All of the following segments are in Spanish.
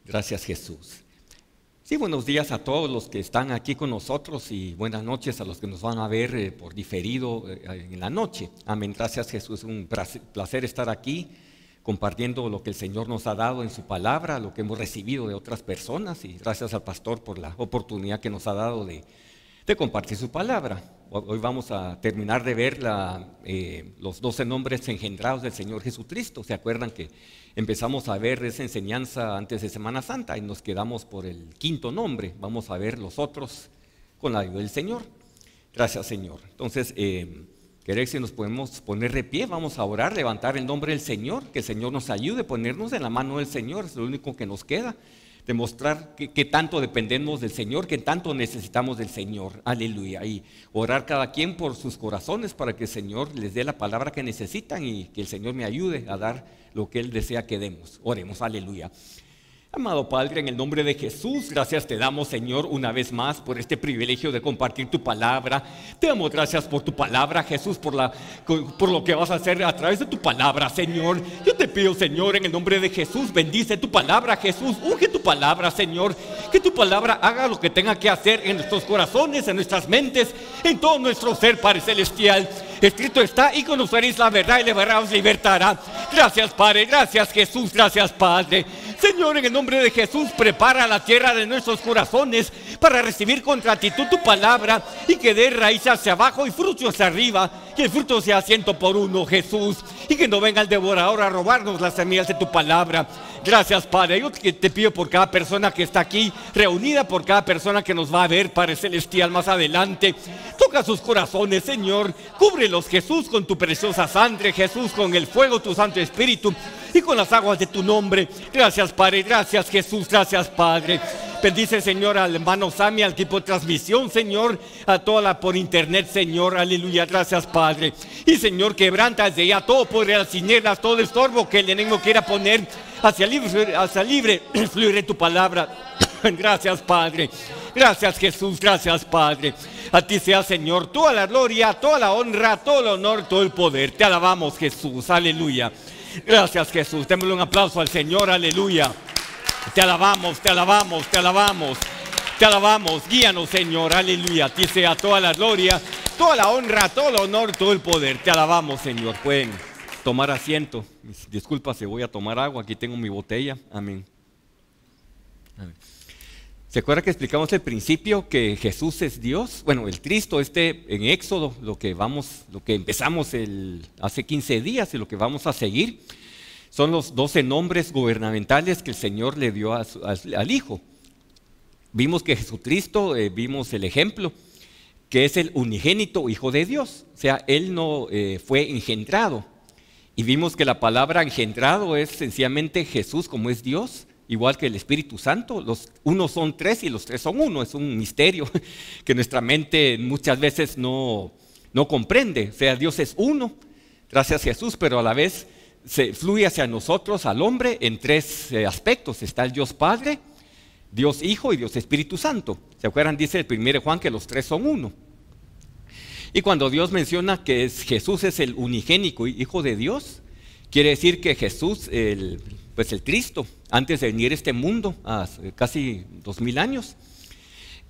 Gracias, Jesús. Sí, buenos días a todos los que están aquí con nosotros y buenas noches a los que nos van a ver por diferido en la noche. Amén. Gracias, Jesús. Es un placer estar aquí compartiendo lo que el Señor nos ha dado en su palabra, lo que hemos recibido de otras personas, y gracias al pastor por la oportunidad que nos ha dado de compartir su palabra. Hoy vamos a terminar de ver los 12 nombres engendrados del Señor Jesucristo. ¿Se acuerdan que empezamos a ver esa enseñanza antes de Semana Santa y nos quedamos por el quinto nombre? Vamos a ver los otros con la ayuda del Señor. Gracias, Señor. Entonces, queréis si nos podemos poner de pie, vamos a orar, levantar el nombre del Señor, que el Señor nos ayude, ponernos en la mano del Señor, es lo único que nos queda. Demostrar que tanto dependemos del Señor, que tanto necesitamos del Señor. Aleluya. Y orar cada quien por sus corazones para que el Señor les dé la palabra que necesitan y que el Señor me ayude a dar lo que Él desea que demos. Oremos. Aleluya. Amado Padre, en el nombre de Jesús, gracias te damos, Señor, una vez más por este privilegio de compartir tu palabra. Te damos gracias por tu palabra, Jesús, por lo que vas a hacer a través de tu palabra, Señor. Yo te pido, Señor, en el nombre de Jesús, bendice tu palabra, Jesús. Unge tu palabra, Señor. Que tu palabra haga lo que tenga que hacer en nuestros corazones, en nuestras mentes, en todo nuestro ser, Padre Celestial. Escrito está, y conoceréis la verdad y la verdad os libertará. Gracias, Padre, gracias, Jesús, gracias, Padre. Señor, en el nombre de Jesús, prepara la tierra de nuestros corazones para recibir con gratitud tu palabra y que dé raíz hacia abajo y fruto hacia arriba, que el fruto sea 100 por 1, Jesús, y que no venga el devorador a robarnos las semillas de tu palabra. Gracias, Padre. Yo te pido por cada persona que está aquí reunida, por cada persona que nos va a ver, Padre Celestial, más adelante. Toca sus corazones, Señor. Cúbrelos, Jesús, con tu preciosa sangre, Jesús, con el fuego, tu Santo Espíritu y con las aguas de tu nombre. Gracias, Padre. Gracias, Jesús. Gracias, Padre. Bendice, Señor, al hermano Sammy, al equipo de transmisión, Señor, a toda la por internet, Señor. Aleluya. Gracias, Padre. Y, Señor, quebranta desde ya todo poder, las tinieblas, todo estorbo que el enemigo quiera poner hacia libre fluir de tu palabra. Gracias, Padre. Gracias, Jesús. Gracias, Padre. A ti sea, Señor, toda la gloria, toda la honra, todo el honor, todo el poder. Te alabamos, Jesús. Aleluya. Gracias, Jesús. Démosle un aplauso al Señor. Aleluya. Te alabamos, te alabamos, te alabamos. Te alabamos. Guíanos, Señor. Aleluya. A ti sea toda la gloria, toda la honra, todo el honor, todo el poder. Te alabamos, Señor. Pueden tomar asiento. Disculpa si voy a tomar agua. Aquí tengo mi botella. Amén. Amén. ¿Se acuerda que explicamos al principio que Jesús es Dios? Bueno, el Cristo en Éxodo, lo que empezamos hace 15 días y lo que vamos a seguir, son los 12 nombres gubernamentales que el Señor le dio al Hijo. Vimos que Jesucristo, vimos el ejemplo, que es el unigénito Hijo de Dios. O sea, Él no fue engendrado. Y vimos que la palabra engendrado es sencillamente Jesús como es Dios, igual que el Espíritu Santo. Los unos son tres y los tres son uno. Es un misterio que nuestra mente muchas veces no comprende. O sea, Dios es uno, gracias a Jesús, pero a la vez se fluye hacia nosotros, al hombre, en tres aspectos. Está el Dios Padre, Dios Hijo y Dios Espíritu Santo. ¿Se acuerdan? Dice el 1 Juan que los tres son uno. Y cuando Dios menciona que Jesús es el unigénico Hijo de Dios, quiere decir que Jesús, el Cristo, antes de venir a este mundo, hace casi 2000 años,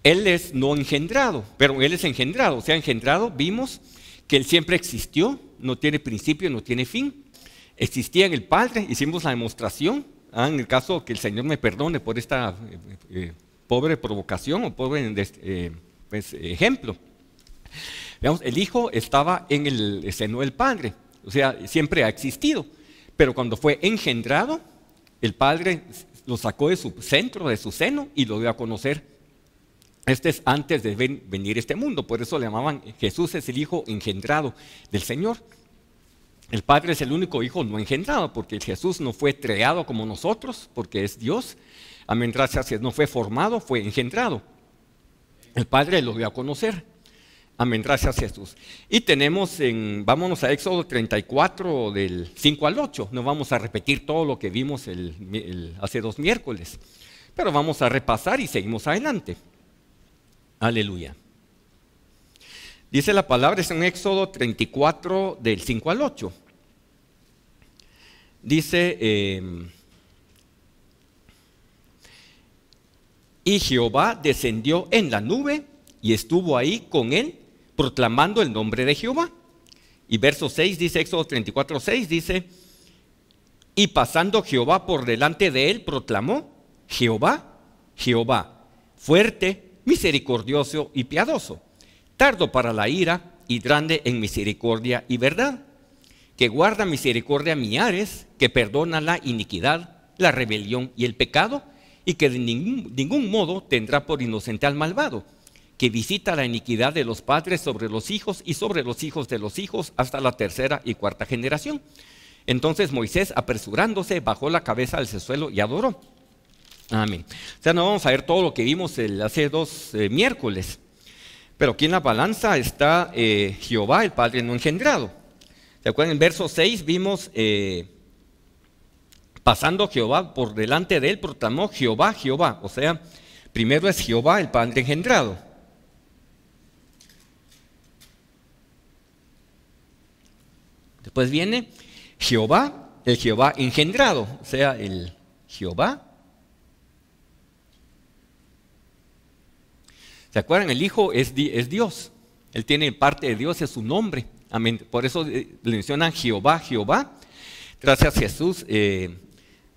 Él es no engendrado, pero Él es engendrado. O sea, engendrado, vimos que Él siempre existió, no tiene principio, no tiene fin. Existía en el Padre, hicimos la demostración. En el caso que el Señor me perdone por esta pobre provocación o pobre ejemplo. Veamos, el Hijo estaba en el seno del Padre, o sea, siempre ha existido. Pero cuando fue engendrado, el Padre lo sacó de su centro, de su seno, y lo dio a conocer. Este es antes de venir a este mundo, por eso le llamaban Jesús es el Hijo engendrado del Señor. El Padre es el único Hijo no engendrado, porque Jesús no fue creado como nosotros, porque es Dios. Amén, gracias, no fue formado, fue engendrado. El Padre lo dio a conocer. Amén, gracias, Jesús. Y tenemos, vámonos a Éxodo 34, del 5 al 8. No vamos a repetir todo lo que vimos hace 2 miércoles, pero vamos a repasar y seguimos adelante. Aleluya. Dice la palabra, es en Éxodo 34, del 5 al 8. Dice, Y Jehová descendió en la nube y estuvo ahí con él, proclamando el nombre de Jehová. Y verso 6 dice, Éxodo 34, 6 dice, y pasando Jehová por delante de él, proclamó, Jehová, Jehová, fuerte, misericordioso y piadoso, tardo para la ira y grande en misericordia y verdad, que guarda misericordia a millares, que perdona la iniquidad, la rebelión y el pecado, y que de ningún modo tendrá por inocente al malvado, que visita la iniquidad de los padres sobre los hijos y sobre los hijos de los hijos hasta la tercera y cuarta generación. Entonces Moisés, apresurándose, bajó la cabeza al suelo y adoró. Amén. O sea, no vamos a ver todo lo que vimos hace 2 miércoles, pero aquí en la balanza está Jehová, el Padre no engendrado. ¿Se acuerdan? En verso 6 vimos, pasando Jehová por delante de él, proclamó Jehová, Jehová. O sea, primero es Jehová, el Padre engendrado. Después viene Jehová, el Jehová engendrado. O sea, el Jehová. ¿Se acuerdan? El Hijo es Dios. Él tiene parte de Dios, es su nombre. Amén. Por eso le mencionan Jehová, Jehová. Gracias Jesús.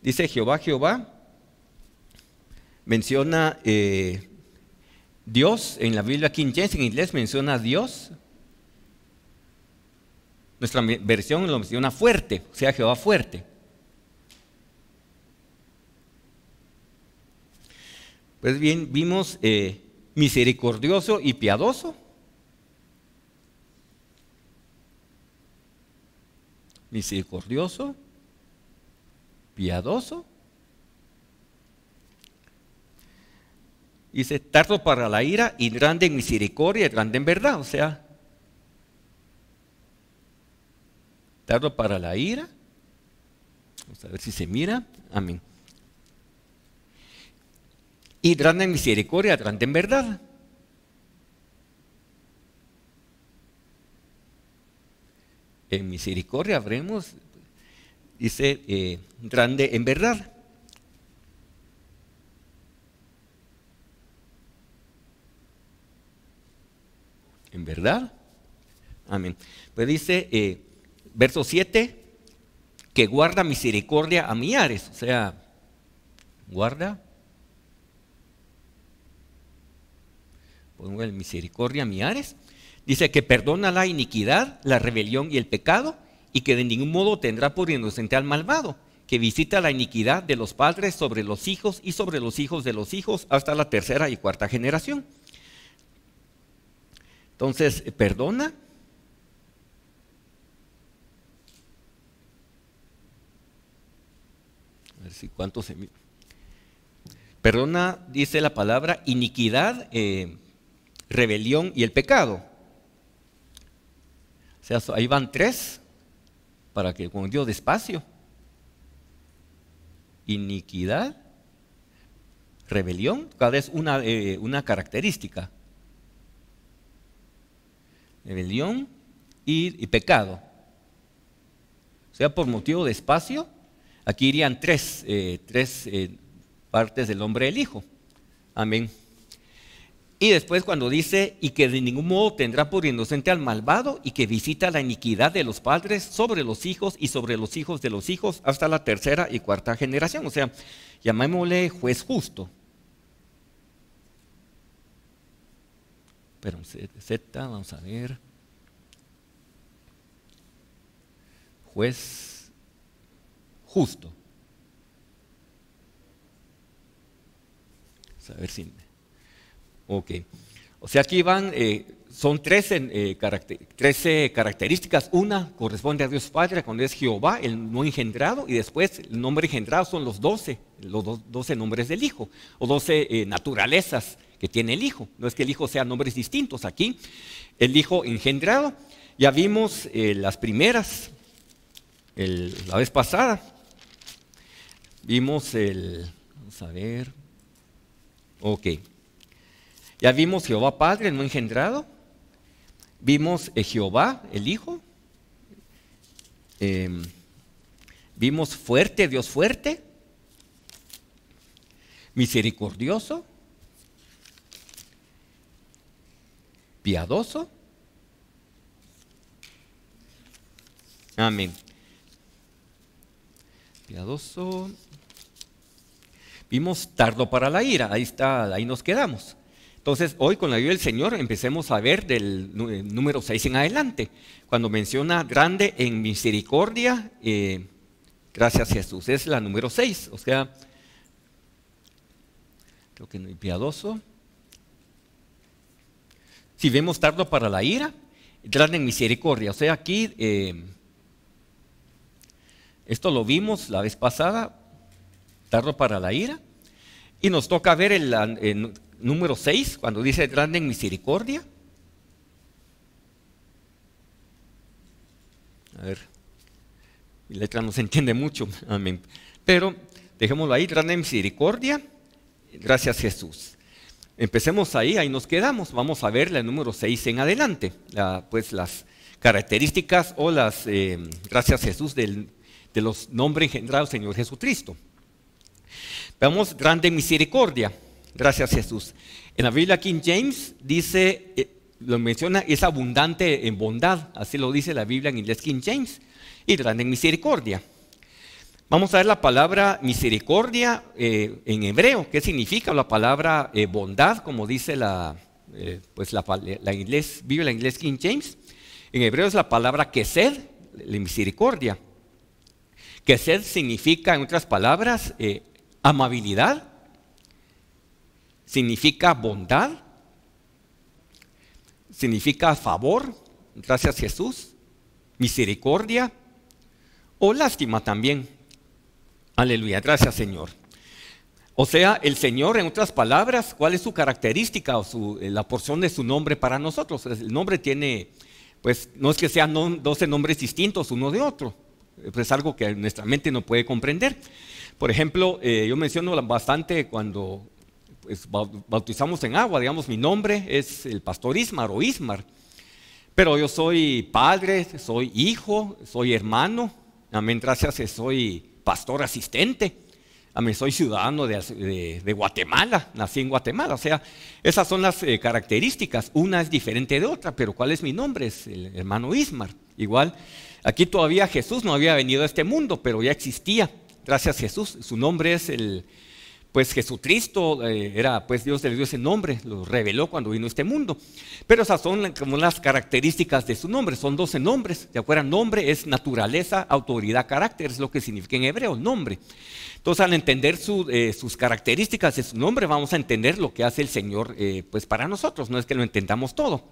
Dice Jehová, Jehová. Menciona Dios. En la Biblia King James, en inglés, menciona Dios. Nuestra versión lo menciona fuerte, o sea, Jehová fuerte. Pues bien, vimos misericordioso y piadoso. Misericordioso, piadoso. Dice, tardo para la ira y grande en misericordia y grande en verdad. O sea, tardo para la ira. Vamos a ver si se mira. Amén. Y grande en misericordia, grande en verdad. En misericordia habremos, dice, grande en verdad. En verdad. Amén. Pues dice, verso 7, que guarda misericordia a millares. O sea, guarda. Pongo el misericordia a millares. Dice que perdona la iniquidad, la rebelión y el pecado, y que de ningún modo tendrá por inocente al malvado, que visita la iniquidad de los padres sobre los hijos y sobre los hijos de los hijos hasta la tercera y cuarta generación. Entonces, perdona. A ver si cuánto se mira. Perdona, dice la palabra, iniquidad, rebelión y el pecado. O sea, ahí van 3, para que con Dios despacio. Iniquidad, rebelión, cada vez una característica. Rebelión y pecado. O sea, por motivo de espacio, aquí irían 3 partes del hombre del Hijo. Amén. Y después cuando dice, y que de ningún modo tendrá por inocente al malvado, y que visita la iniquidad de los padres sobre los hijos y sobre los hijos de los hijos hasta la tercera y cuarta generación. O sea, llamémosle juez justo. Pero Z, vamos a ver. Juez justo. Vamos a ver si... Ok. O sea, aquí van, son 13 características. Una corresponde a Dios Padre, cuando es Jehová, el no engendrado, y después el nombre engendrado son los 12 nombres del Hijo, o 12 naturalezas que tiene el Hijo. No es que el Hijo sea nombres distintos. Aquí, el Hijo engendrado, ya vimos las primeras, la vez pasada. Vimos vamos a ver, ok. Ya vimos Jehová Padre, no engendrado. Vimos Jehová, el Hijo. Vimos fuerte, Dios fuerte. Misericordioso. piadoso. Amén. Piadoso. Vimos tardo para la ira. Ahí está, ahí nos quedamos. Entonces, hoy con la ayuda del Señor empecemos a ver del número 6 en adelante. Cuando menciona grande en misericordia, gracias Jesús, es la número 6. O sea, creo que no hay piadoso. Si vemos tardo para la ira, grande en misericordia. O sea, aquí, esto lo vimos la vez pasada, tardo para la ira. Y nos toca ver el número 6, cuando dice grande en misericordia. A ver, mi letra no se entiende mucho, amén. Pero dejémoslo ahí, grande en misericordia, gracias Jesús. Empecemos ahí nos quedamos. Vamos a ver el número 6 en adelante, pues las características o las, gracias Jesús, de los nombres engendrados Señor Jesucristo. Veamos, grande en misericordia, gracias Jesús. En la Biblia King James dice, lo menciona, es abundante en bondad, así lo dice la Biblia en inglés King James, y grande en misericordia. Vamos a ver la palabra misericordia en hebreo. ¿Qué significa la palabra bondad? Como dice la Biblia en inglés King James. En hebreo es la palabra kesed, la misericordia. Kesed significa, en otras palabras, amabilidad, significa bondad, significa favor, gracias Jesús, misericordia o lástima también. Aleluya, gracias Señor. O sea, el Señor, en otras palabras, ¿cuál es su característica o la porción de su nombre para nosotros? El nombre tiene, pues no es que sean 12 nombres distintos uno de otro, es algo que nuestra mente no puede comprender. Por ejemplo, yo menciono bastante cuando pues, bautizamos en agua, digamos, mi nombre es el pastor Ismar o Ismar, pero yo soy padre, soy hijo, soy hermano, amén, gracias, soy pastor asistente, amén, soy ciudadano de Guatemala, nací en Guatemala. O sea, esas son las características, una es diferente de otra, pero ¿cuál es mi nombre? Es el hermano Ismar. Igual, aquí todavía Jesús no había venido a este mundo, pero ya existía. Gracias Jesús, su nombre es pues Jesucristo, era pues Dios le dio ese nombre, lo reveló cuando vino a este mundo. Pero esas son como las características de su nombre, son 12 nombres. ¿De acuerdo? Nombre es naturaleza, autoridad, carácter, es lo que significa en hebreo, nombre. Entonces al entender sus características de su nombre, vamos a entender lo que hace el Señor pues para nosotros, no es que lo entendamos todo.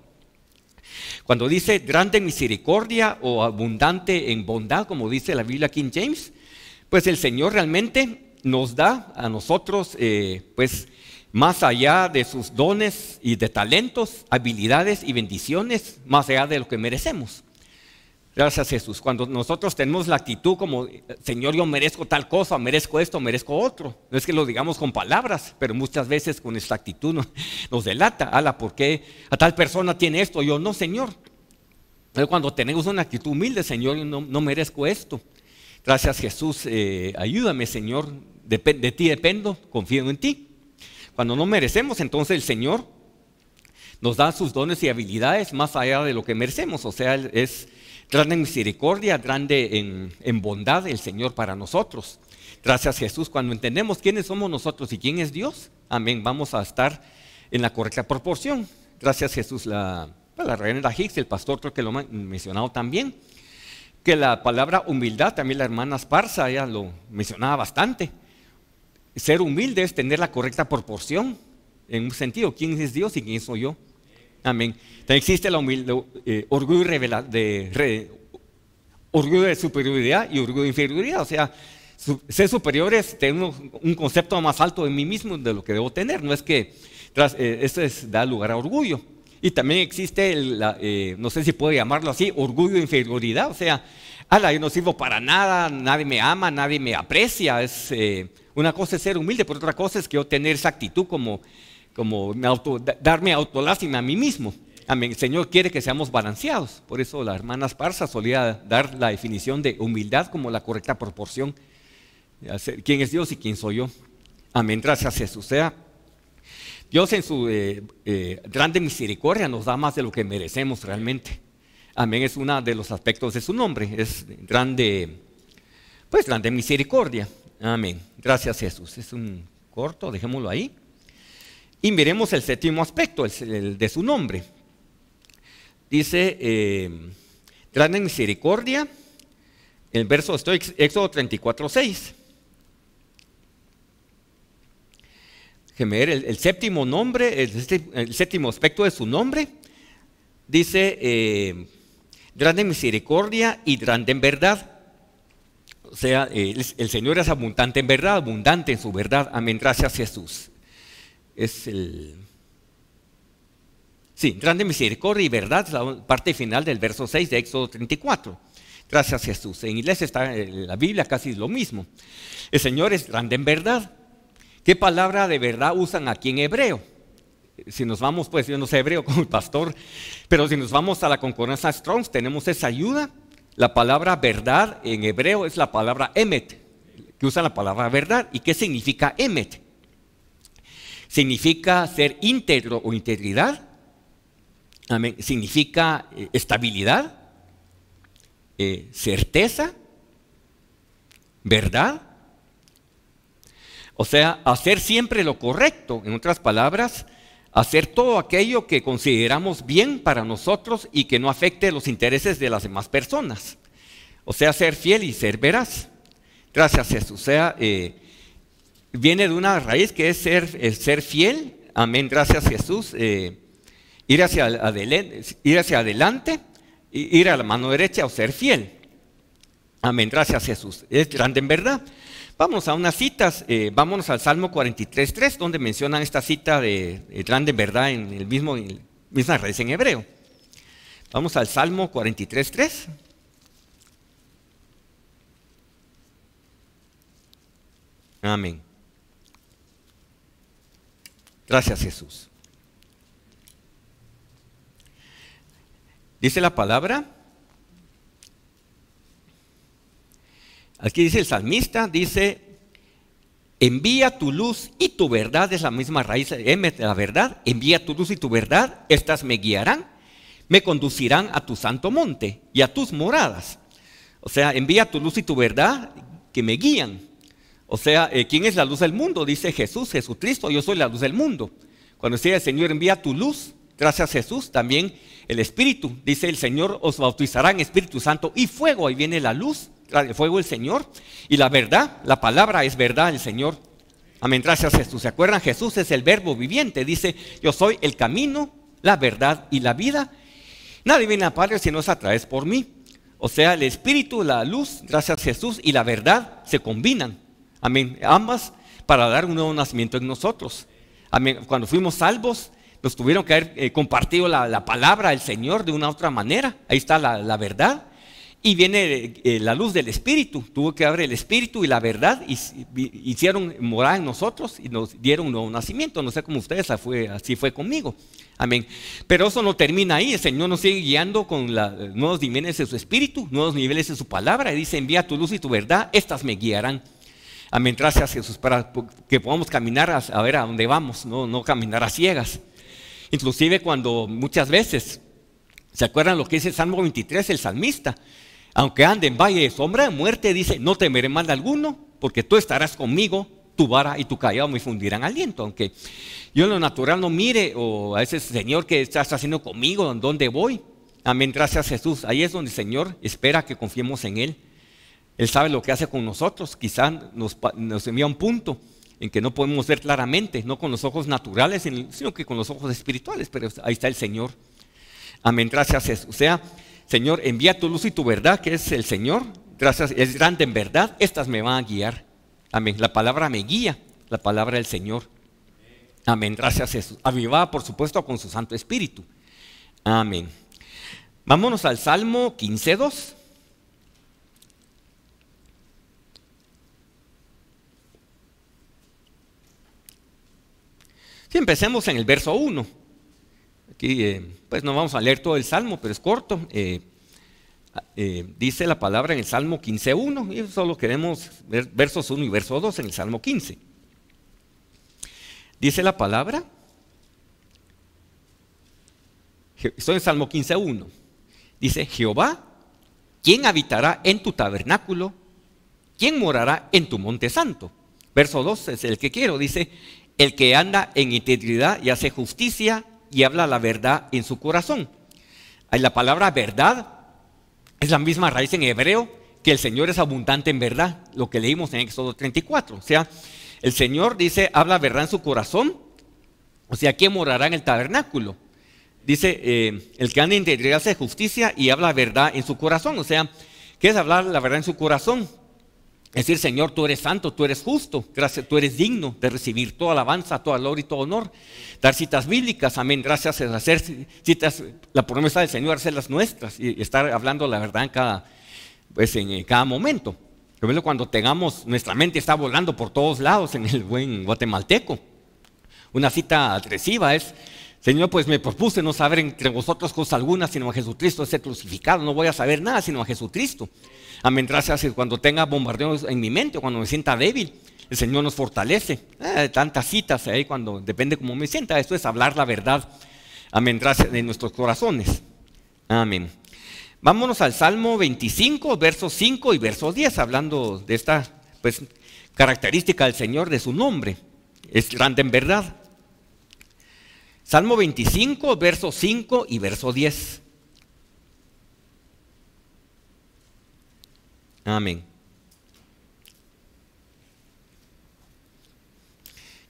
Cuando dice grande en misericordia o abundante en bondad, como dice la Biblia King James, pues el Señor realmente nos da a nosotros, pues más allá de sus dones y de talentos, habilidades y bendiciones, más allá de lo que merecemos. Gracias Jesús. Cuando nosotros tenemos la actitud como, Señor, yo merezco tal cosa, merezco esto, merezco otro. No es que lo digamos con palabras, pero muchas veces con esta actitud nos delata. ¿Por qué a tal persona tiene esto? Yo no, Señor. Pero cuando tenemos una actitud humilde, Señor, yo no merezco esto. Gracias Jesús, ayúdame Señor, de ti dependo, confío en ti. Cuando no merecemos, entonces el Señor nos da sus dones y habilidades más allá de lo que merecemos. O sea, es grande en misericordia, grande en bondad el Señor para nosotros. Gracias Jesús, cuando entendemos quiénes somos nosotros y quién es Dios, amén, vamos a estar en la correcta proporción. Gracias Jesús, la reverenda Hicks, el pastor creo que lo ha mencionado también. Que la palabra humildad, también la hermana Esparza ya lo mencionaba bastante. Ser humilde es tener la correcta proporción, en un sentido, quién es Dios y quién soy yo. Amén. También existe la humildad, orgullo de superioridad y orgullo de inferioridad. O sea, ser superior es tener un concepto más alto de mí mismo de lo que debo tener. No es que esto da lugar a orgullo. Y también existe, no sé si puedo llamarlo así, orgullo de inferioridad. O sea, yo no sirvo para nada, nadie me ama, nadie me aprecia. Una cosa es ser humilde, pero otra cosa es que yo tener esa actitud como darme autolástima a mí mismo. Amén. El Señor quiere que seamos balanceados. Por eso la hermana Esparza solía dar la definición de humildad como la correcta proporción. ¿Quién es Dios y quién soy yo? Amén. Gracias Jesús. O sea, Dios en su grande misericordia nos da más de lo que merecemos realmente. Amén, es uno de los aspectos de su nombre, es grande, pues grande misericordia. Amén, gracias Jesús. Es un corto, dejémoslo ahí. Y miremos el séptimo aspecto, el de su nombre. Dice, grande misericordia, el verso, Éxodo 34:6. Déjeme ver, el séptimo nombre, el séptimo aspecto de su nombre, dice, grande misericordia y grande en verdad. O sea, el Señor es abundante en verdad, abundante en su verdad. Amén, gracias Jesús. Sí, grande misericordia y verdad, es la parte final del verso 6 de Éxodo 34. Gracias Jesús. En inglés está en la Biblia casi lo mismo. El Señor es grande en verdad. ¿Qué palabra de verdad usan aquí en hebreo? Si nos vamos, pues yo no sé hebreo como el pastor, pero si nos vamos a la concordancia Strong's, tenemos esa ayuda. La palabra verdad en hebreo es la palabra emet, que usa la palabra verdad. ¿Y qué significa emet? Significa ser íntegro o integridad. Amén. Significa estabilidad, certeza, verdad. O sea, hacer siempre lo correcto. En otras palabras, hacer todo aquello que consideramos bien para nosotros y que no afecte los intereses de las demás personas. O sea, ser fiel y ser veraz. Gracias Jesús. O sea, viene de una raíz que es ser fiel. Amén, gracias Jesús. Ir hacia adelante, ir a la mano derecha o ser fiel. Amén, gracias Jesús. Es grande en verdad. Vamos a unas citas, vámonos al Salmo 43:3, donde mencionan esta cita de grande en verdad en el misma raíz en hebreo. Vamos al Salmo 43:3. Amén. Gracias Jesús. Dice la palabra, aquí dice el salmista, dice, envía tu luz y tu verdad, es la misma raíz, la verdad, envía tu luz y tu verdad, estas me guiarán, me conducirán a tu santo monte y a tus moradas. O sea, envía tu luz y tu verdad que me guían. O sea, ¿quién es la luz del mundo? Dice Jesús, Jesucristo, yo soy la luz del mundo. Cuando decía el Señor, envía tu luz, gracias Jesús, también el Espíritu. Dice el Señor, os bautizará en Espíritu Santo y fuego, ahí viene la luz, el fuego del Señor. Y la verdad, la palabra es verdad del Señor. Amén, gracias Jesús. ¿Se acuerdan? Jesús es el verbo viviente. Dice, yo soy el camino, la verdad y la vida. Nadie viene al Padre si no es a través por mí. O sea, el Espíritu, la luz, gracias Jesús, y la verdad se combinan. Amén, ambas para dar un nuevo nacimiento en nosotros. Amén, cuando fuimos salvos, nos tuvieron que haber compartido la palabra del Señor de una u otra manera. Ahí está la verdad. Y viene la luz del Espíritu. Tuvo que haber el Espíritu y la verdad. Y hicieron morada en nosotros y nos dieron un nuevo nacimiento. No sé cómo ustedes, así fue conmigo. Amén. Pero eso no termina ahí. El Señor nos sigue guiando con nuevos niveles de su Espíritu, nuevos niveles de su palabra. Y dice, envía tu luz y tu verdad, estas me guiarán. Amén. Gracias Jesús, para que podamos caminar a ver a dónde vamos, no caminar a ciegas. Inclusive cuando muchas veces, ¿se acuerdan lo que dice el Salmo 23, el salmista? Aunque ande en valle de sombra de muerte, dice, no temeré mal alguno, porque tú estarás conmigo, tu vara y tu callado me fundirán aliento. Aunque yo en lo natural no mire, o a ese Señor que estás haciendo conmigo, ¿en dónde voy? Amén, gracias Jesús. Ahí es donde el Señor espera que confiemos en Él. Él sabe lo que hace con nosotros. Quizás nos envía un punto en que no podemos ver claramente, no con los ojos naturales, sino que con los ojos espirituales, pero ahí está el Señor. Amén, gracias Jesús. O sea, Señor, envía tu luz y tu verdad, que es el Señor. Gracias, es grande en verdad, estas me van a guiar. Amén, la palabra me guía, la palabra del Señor. Amén, gracias Jesús. Avivada, por supuesto, con su Santo Espíritu. Amén. Vámonos al Salmo 15:2. Sí, empecemos en el verso 1. Aquí, pues no vamos a leer todo el Salmo, pero es corto. Dice la palabra en el Salmo 15:1, y solo queremos ver versos 1 y verso 2 en el Salmo 15. Dice la palabra, Estoy en Salmo 15:1. Dice: Jehová, ¿quién habitará en tu tabernáculo? ¿Quién morará en tu monte santo? Verso 2 es el que quiero. Dice: el que anda en integridad y hace justicia y habla la verdad en su corazón. Ahí la palabra verdad es la misma raíz en hebreo, que el Señor es abundante en verdad, lo que leímos en Éxodo 34. O sea, el Señor dice, habla verdad en su corazón. O sea, ¿quién morará en el tabernáculo? Dice, el que anda en integridad hace justicia y habla verdad en su corazón. O sea, ¿qué es hablar la verdad en su corazón? Es decir, Señor, tú eres santo, tú eres justo, gracias, tú eres digno de recibir toda alabanza, toda gloria y todo honor. Dar citas bíblicas, amén, gracias, hacer citas, la promesa del Señor, hacerlas nuestras y estar hablando la verdad en cada momento. Por ejemplo, cuando tengamos, nuestra mente está volando por todos lados en el buen guatemalteco. Una cita agresiva es: Señor, pues me propuse no saber entre vosotros cosa alguna, sino a Jesucristo ese crucificado. No voy a saber nada sino a Jesucristo. Amén, gracias. Cuando tenga bombardeos en mi mente o cuando me sienta débil, el Señor nos fortalece. Tantas citas ahí, cuando depende cómo me sienta. Esto es hablar la verdad. Amén, gracias, de nuestros corazones. Amén. Vámonos al Salmo 25, versos 5 y versos 10, hablando de esta característica del Señor, de su nombre. Es grande en verdad. Salmo 25, verso 5 y verso 10. Amén.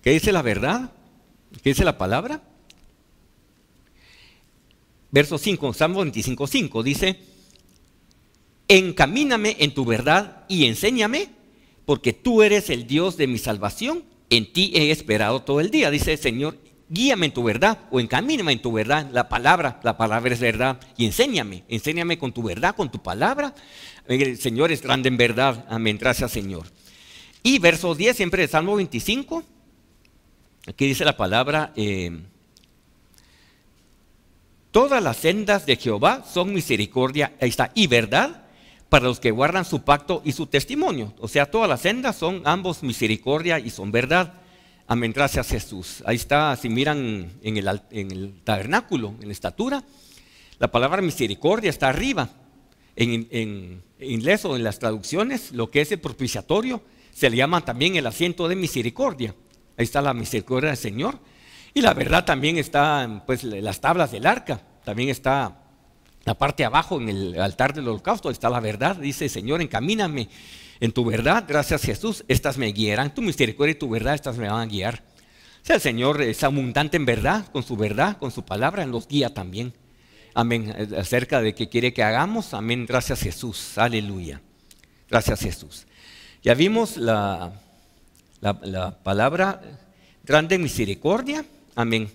¿Qué dice la verdad? ¿Qué dice la palabra? Verso 5, Salmo 25, 5 dice: encamíname en tu verdad y enséñame, porque tú eres el Dios de mi salvación. En ti he esperado todo el día. Dice: Señor, guíame en tu verdad o encamíname en tu verdad. La palabra es verdad. Y enséñame con tu verdad, con tu palabra. El Señor es grande en verdad. Amén, gracias, Señor. Y verso 10, siempre de Salmo 25. Aquí dice la palabra: todas las sendas de Jehová son misericordia, ahí está, y verdad para los que guardan su pacto y su testimonio. O sea, todas las sendas son ambos misericordia y son verdad. Amén, gracias, Jesús. Ahí está, si miran en el tabernáculo, en la estatura, la palabra misericordia está arriba. En inglés o en las traducciones, lo que es el propiciatorio se le llama también el asiento de misericordia. Ahí está la misericordia del Señor. Y la verdad también está, pues, las tablas del arca. También está la parte de abajo en el altar del holocausto. Ahí está la verdad. Dice: Señor, encamíname en tu verdad. Gracias, Jesús. Estas me guiarán. Tu misericordia y tu verdad, estas me van a guiar. O sea, el Señor es abundante en verdad, con su palabra, nos guía también. Amén. Acerca de qué quiere que hagamos. Amén. Gracias, Jesús. Aleluya. Gracias, Jesús. Ya vimos la palabra grande en misericordia. Amén.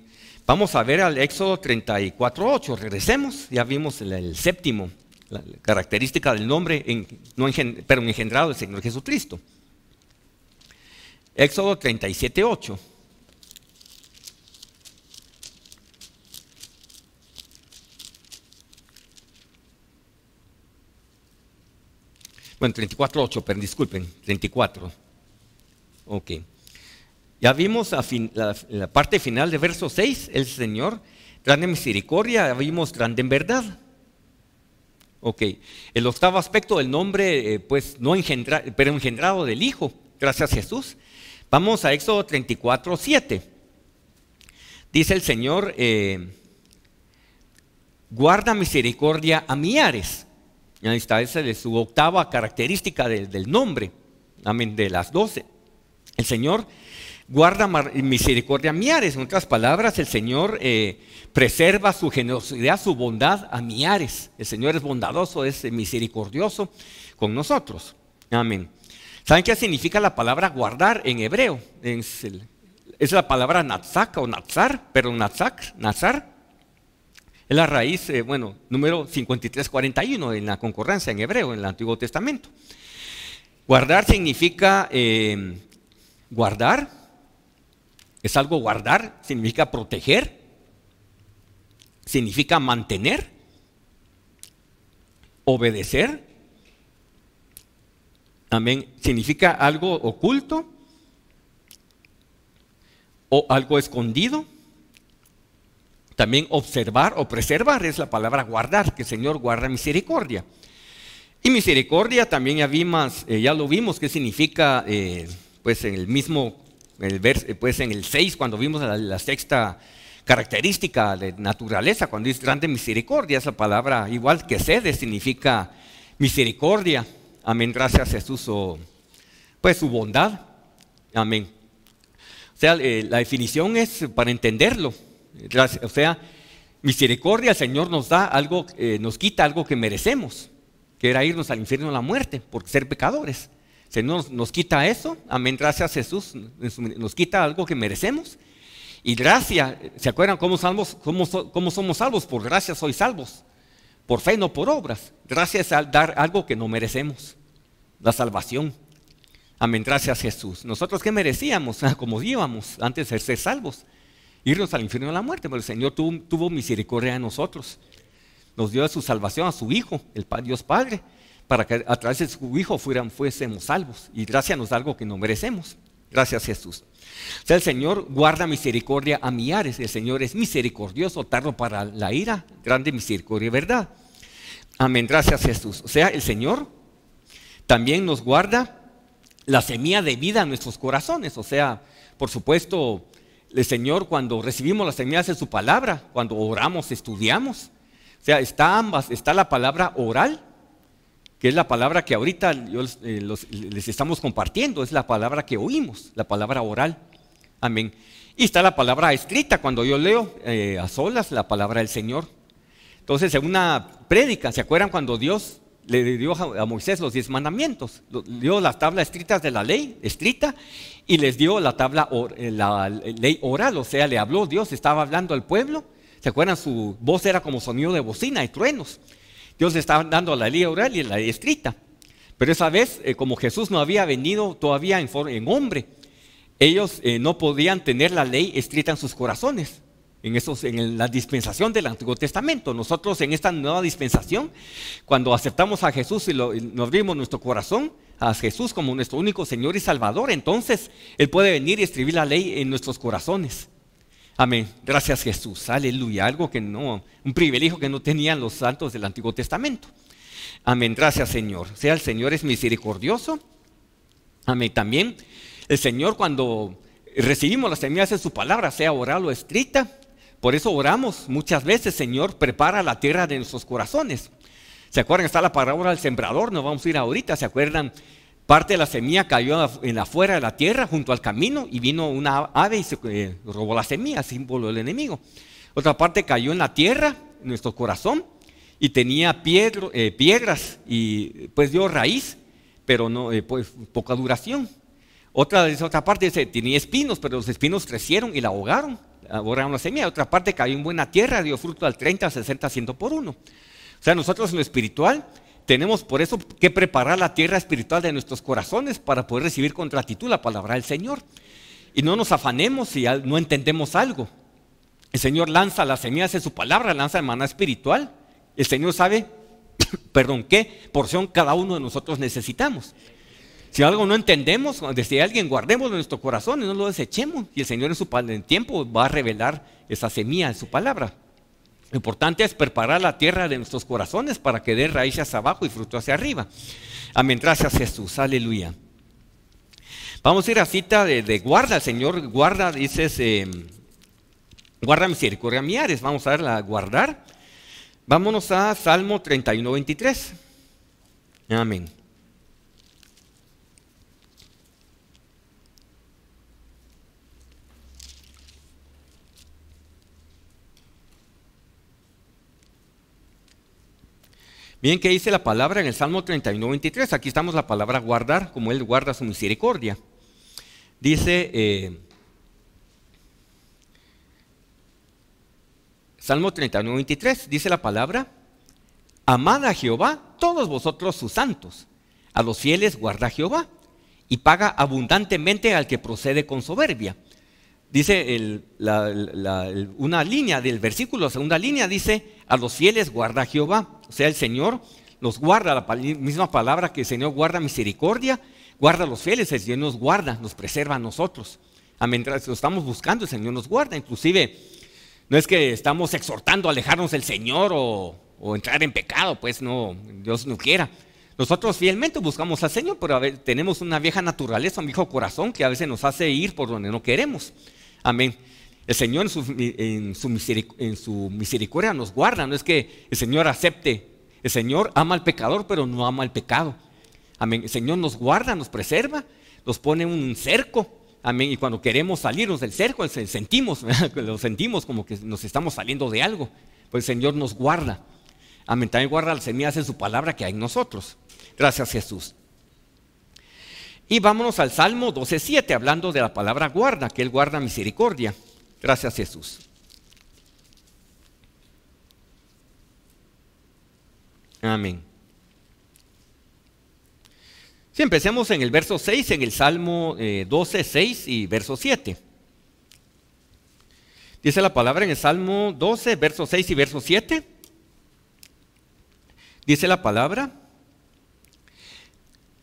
Vamos a ver al Éxodo 34:8. Regresemos. Ya vimos el séptimo, la característica del nombre, pero engendrado del Señor Jesucristo. Éxodo 37:8. Bueno, 34:8, pero disculpen, 34. Ok. Ya vimos la parte final de verso 6, el Señor, grande en misericordia, ya vimos grande en verdad. Ok. El octavo aspecto del nombre, pero engendrado del Hijo, gracias, Jesús. Vamos a Éxodo 34:7. Dice el Señor: guarda misericordia a millares. Ahí está, esa es su octava característica del nombre. Amén, de las 12. El Señor guarda misericordia a millares. En otras palabras, el Señor preserva su generosidad, su bondad a millares. El Señor es bondadoso, es misericordioso con nosotros. Amén. ¿Saben qué significa la palabra guardar en hebreo? Es la palabra natzak o natzar, pero nazar es la raíz, número 5341 en la concordancia en hebreo, en el Antiguo Testamento. Guardar significa guardar, es algo guardar, significa proteger, significa mantener, obedecer. Amén. Significa algo oculto o algo escondido También observar o preservar es la palabra guardar, que el Señor guarda misericordia. Y misericordia también ya lo vimos qué significa, pues en el mismo, pues en el 6, cuando vimos la sexta característica de naturaleza, cuando dice grande misericordia, esa palabra igual que sede significa misericordia. Amén, gracias a Jesús, pues su bondad. Amén. O sea, la definición es para entenderlo. O sea, misericordia, el Señor nos da algo, nos quita algo que merecemos, que era irnos al infierno a la muerte por ser pecadores. El Señor nos quita eso, amén, gracias a Jesús, nos quita algo que merecemos. Y gracia, ¿se acuerdan cómo somos salvos? Por gracia sois salvos, por fe, no por obras. Gracia es dar algo que no merecemos, la salvación. Amén, gracias a Jesús. ¿Nosotros qué merecíamos? Como íbamos antes de ser salvos, irnos al infierno a la muerte, pero el Señor tuvo misericordia de nosotros. Nos dio su salvación a su Hijo, el Dios Padre, para que a través de su Hijo fuésemos salvos. Y gracia nos da algo que no merecemos. Gracias, Jesús. O sea, el Señor guarda misericordia a millares. El Señor es misericordioso, tardo para la ira, grande misericordia y verdad. Amén, gracias, Jesús. O sea, el Señor también nos guarda la semilla de vida en nuestros corazones. O sea, por supuesto, el Señor, cuando recibimos las semillas de su palabra, cuando oramos, estudiamos, o sea, está la palabra oral, que es la palabra que ahorita les estamos compartiendo, es la palabra que oímos, la palabra oral. Amén. Y está la palabra escrita, cuando yo leo a solas la palabra del Señor. Entonces, en una prédica, ¿se acuerdan cuando Dios le dio a Moisés los 10 mandamientos? Dio las tablas escritas de la ley, escrita, y les dio la ley oral, o sea, le habló Dios, estaba hablando al pueblo. ¿Se acuerdan? Su voz era como sonido de bocina y truenos. Dios le estaba dando la ley oral y la ley escrita. Pero esa vez, como Jesús no había venido todavía en hombre, ellos no podían tener la ley escrita en sus corazones. En la dispensación del Antiguo Testamento. Nosotros en esta nueva dispensación, cuando aceptamos a Jesús y nos abrimos nuestro corazón a Jesús como nuestro único Señor y Salvador, entonces Él puede venir y escribir la ley en nuestros corazones. Amén, gracias Jesús, aleluya, un privilegio que no tenían los santos del Antiguo Testamento. Amén, gracias Señor. O sea, el Señor es misericordioso. Amén, también el Señor, cuando recibimos las semillas de su palabra, sea oral o escrita, por eso oramos muchas veces: Señor, prepara la tierra de nuestros corazones. ¿Se acuerdan? Está la parábola del sembrador, no vamos a ir ahorita. ¿Se acuerdan? Parte de la semilla cayó en la fuera de la tierra, junto al camino, y vino una ave y se robó la semilla, símbolo del enemigo. Otra parte cayó en la tierra, en nuestro corazón, y tenía piedras, y pues dio raíz, pero no, pues, poca duración. Otra parte tenía espinos, pero los espinos crecieron y la ahogaron la semilla. Otra parte cayó en buena tierra, dio fruto al 30, 60, 100 por uno. O sea, nosotros en lo espiritual tenemos por eso que preparar la tierra espiritual de nuestros corazones para poder recibir con gratitud la palabra del Señor. Y no nos afanemos si no entendemos algo. El Señor lanza las semillas de su palabra, lanza el maná espiritual. El Señor sabe, qué porción cada uno de nosotros necesitamos. Si algo no entendemos, desde alguien, guardemos en nuestro corazón y no lo desechemos. Y el Señor en su tiempo va a revelar esa semilla de su palabra. Lo importante es preparar la tierra de nuestros corazones para que dé raíz hacia abajo y fruto hacia arriba. Amén, gracias Jesús, aleluya. Vamos a ir a cita de guarda. El Señor guarda, dices, guarda misericordia a millares. Vamos a verla, guardar. Vámonos a Salmo 31, 23. Amén. Bien, ¿qué dice la palabra en el Salmo 31, 23? Aquí estamos la palabra guardar, como Él guarda su misericordia. Dice, Salmo 31, 23, dice la palabra: amad a Jehová todos vosotros sus santos, a los fieles guarda Jehová, y paga abundantemente al que procede con soberbia. Dice una línea del versículo, la segunda línea dice: a los fieles guarda Jehová. O sea, el Señor nos guarda, la misma palabra que el Señor guarda misericordia, guarda a los fieles. El Señor nos guarda, nos preserva a nosotros. Mientras lo estamos buscando, el Señor nos guarda. Inclusive No es que estamos exhortando a alejarnos del Señor o entrar en pecado, pues no, Dios no quiera. Nosotros fielmente buscamos al Señor, pero a veces tenemos una vieja naturaleza, un viejo corazón que a veces nos hace ir por donde no queremos. Amén. El Señor en su misericordia nos guarda. No es que el Señor acepte. El Señor ama al pecador, pero no ama el pecado. Amén. El Señor nos guarda, nos preserva, nos pone un cerco. Amén. Y cuando queremos salirnos del cerco, lo sentimos como que nos estamos saliendo de algo. Pues el Señor nos guarda. Amén. También guarda las semillas en su palabra que hay en nosotros. Gracias, Jesús. Y vámonos al Salmo 12:7, hablando de la palabra guarda, que Él guarda misericordia. Gracias, Jesús. Amén. Si empecemos en el verso 6, en el Salmo 12, 6 y verso 7. Dice la palabra en el Salmo 12, verso 6 y verso 7. Dice la palabra: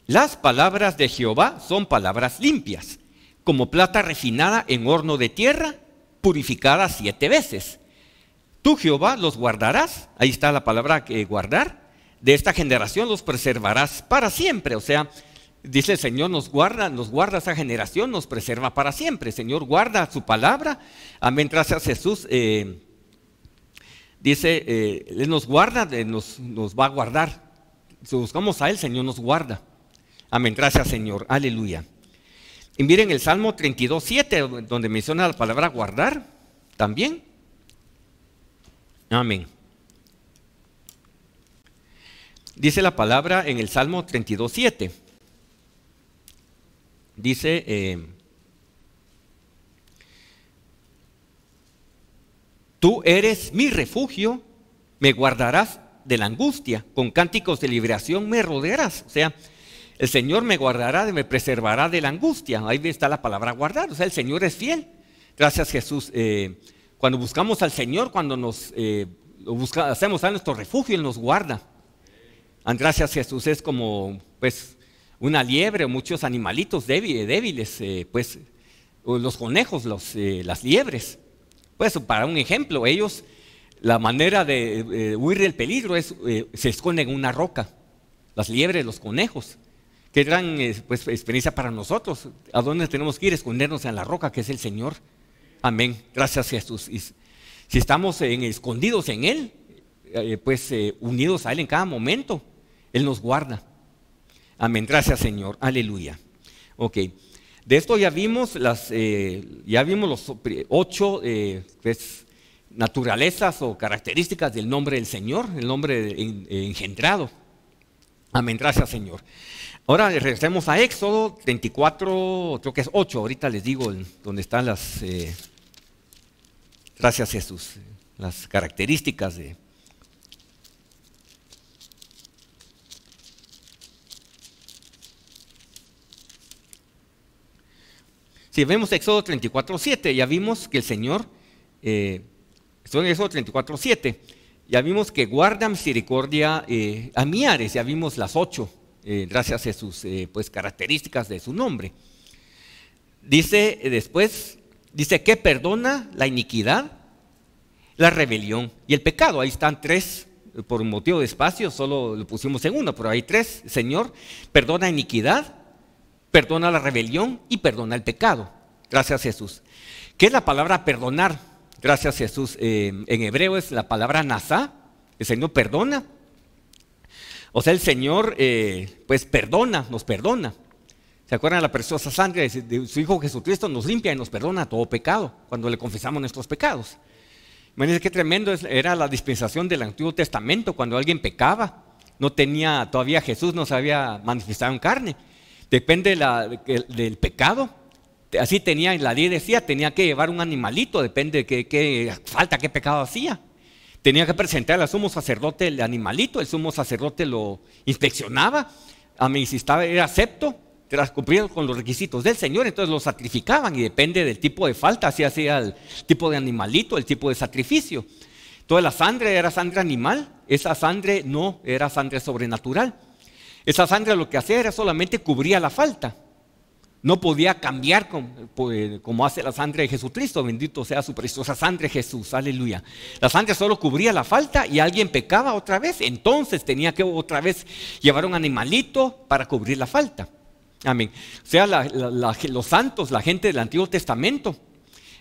las palabras de Jehová son palabras limpias, como plata refinada en horno de tierra, purificada 7 veces. Tú, Jehová, los guardarás. Ahí está la palabra guardar. De esta generación los preservarás para siempre. O sea, dice el Señor, nos guarda esa generación, nos preserva para siempre. El Señor guarda su palabra. Amén. Gracias, Jesús. Dice, Él nos guarda, nos va a guardar. Si buscamos a Él, el Señor nos guarda. Amén. Gracias, Señor. Aleluya. Y miren el Salmo 32:7, donde menciona la palabra guardar también. Amén. Dice la palabra en el Salmo 32:7. Dice, tú eres mi refugio, me guardarás de la angustia, con cánticos de liberación me rodearás. O sea, el Señor me guardará, me preservará de la angustia. Ahí está la palabra guardar. O sea, el Señor es fiel. Gracias, Jesús. Cuando buscamos al Señor, cuando hacemos a nuestro refugio, Él nos guarda. Gracias, Jesús. Es como pues una liebre o muchos animalitos débiles, pues los conejos, las liebres. Pues para un ejemplo, ellos, la manera de huir del peligro es se esconden en una roca. Las liebres, los conejos. Qué gran pues, experiencia para nosotros. ¿A dónde tenemos que ir? Escondernos en la roca, que es el Señor. Amén. Gracias, Jesús. Y si estamos escondidos en Él, pues unidos a Él en cada momento, Él nos guarda. Amén. Gracias, Señor. Aleluya. Ok. De esto ya vimos los 8 pues, naturalezas o características del nombre del Señor, el nombre engendrado. Amén. Gracias, Señor. Ahora regresemos a Éxodo 34, creo que es 8, ahorita les digo dónde están las, gracias Jesús, las características de... Si vemos Éxodo 34:7, ya vimos que el Señor, estoy en Éxodo 34:7, ya vimos que guarda misericordia a millares, ya vimos las 8. Gracias a sus pues, características de su nombre. Dice después, dice que perdona la iniquidad, la rebelión y el pecado. Ahí están 3, por un motivo de espacio, solo lo pusimos en 1, pero hay 3. Señor, perdona iniquidad, perdona la rebelión y perdona el pecado. Gracias, Jesús. ¿Qué es la palabra perdonar? Gracias, Jesús. En hebreo es la palabra nasá. El Señor perdona. O sea, el Señor pues perdona, nos perdona. ¿Se acuerdan de la preciosa sangre de su Hijo Jesucristo? Nos limpia y nos perdona todo pecado cuando le confesamos nuestros pecados. Imagínense qué tremendo era la dispensación del Antiguo Testamento cuando alguien pecaba. No tenía, todavía Jesús no se había manifestado en carne. Depende del pecado. Así tenía, en la ley decía, tenía que llevar un animalito, depende de qué falta, qué pecado hacía. Tenía que presentar al sumo sacerdote el animalito, el sumo sacerdote lo inspeccionaba, si era acepto, tras cumplir con los requisitos del Señor, entonces lo sacrificaban y depende del tipo de falta, así hacía el tipo de animalito, el tipo de sacrificio. Toda la sangre era sangre animal, esa sangre no era sangre sobrenatural. Esa sangre lo que hacía era solamente cubría la falta. No podía cambiar como hace la sangre de Jesucristo. Bendito sea su preciosa sangre, Jesús, aleluya. La sangre solo cubría la falta y alguien pecaba otra vez. Entonces tenía que otra vez llevar un animalito para cubrir la falta. Amén. O sea, los santos, la gente del Antiguo Testamento,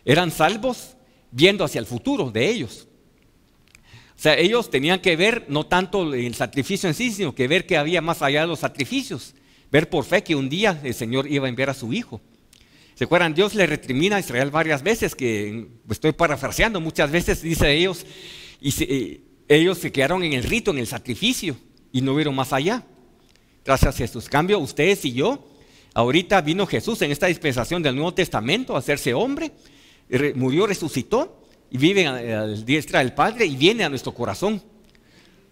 eran salvos viendo hacia el futuro de ellos. O sea, ellos tenían que ver no tanto el sacrificio en sí, sino que ver que había más allá de los sacrificios. Ver por fe que un día el Señor iba a enviar a su Hijo. ¿Se acuerdan? Dios le recrimina a Israel varias veces, que estoy parafraseando, muchas veces dice ellos, ellos se quedaron en el rito, en el sacrificio, y no vieron más allá. Gracias a Jesús. Cambio, ustedes y yo, ahorita vino Jesús en esta dispensación del Nuevo Testamento a hacerse hombre, murió, resucitó, y vive a la diestra del Padre y viene a nuestro corazón.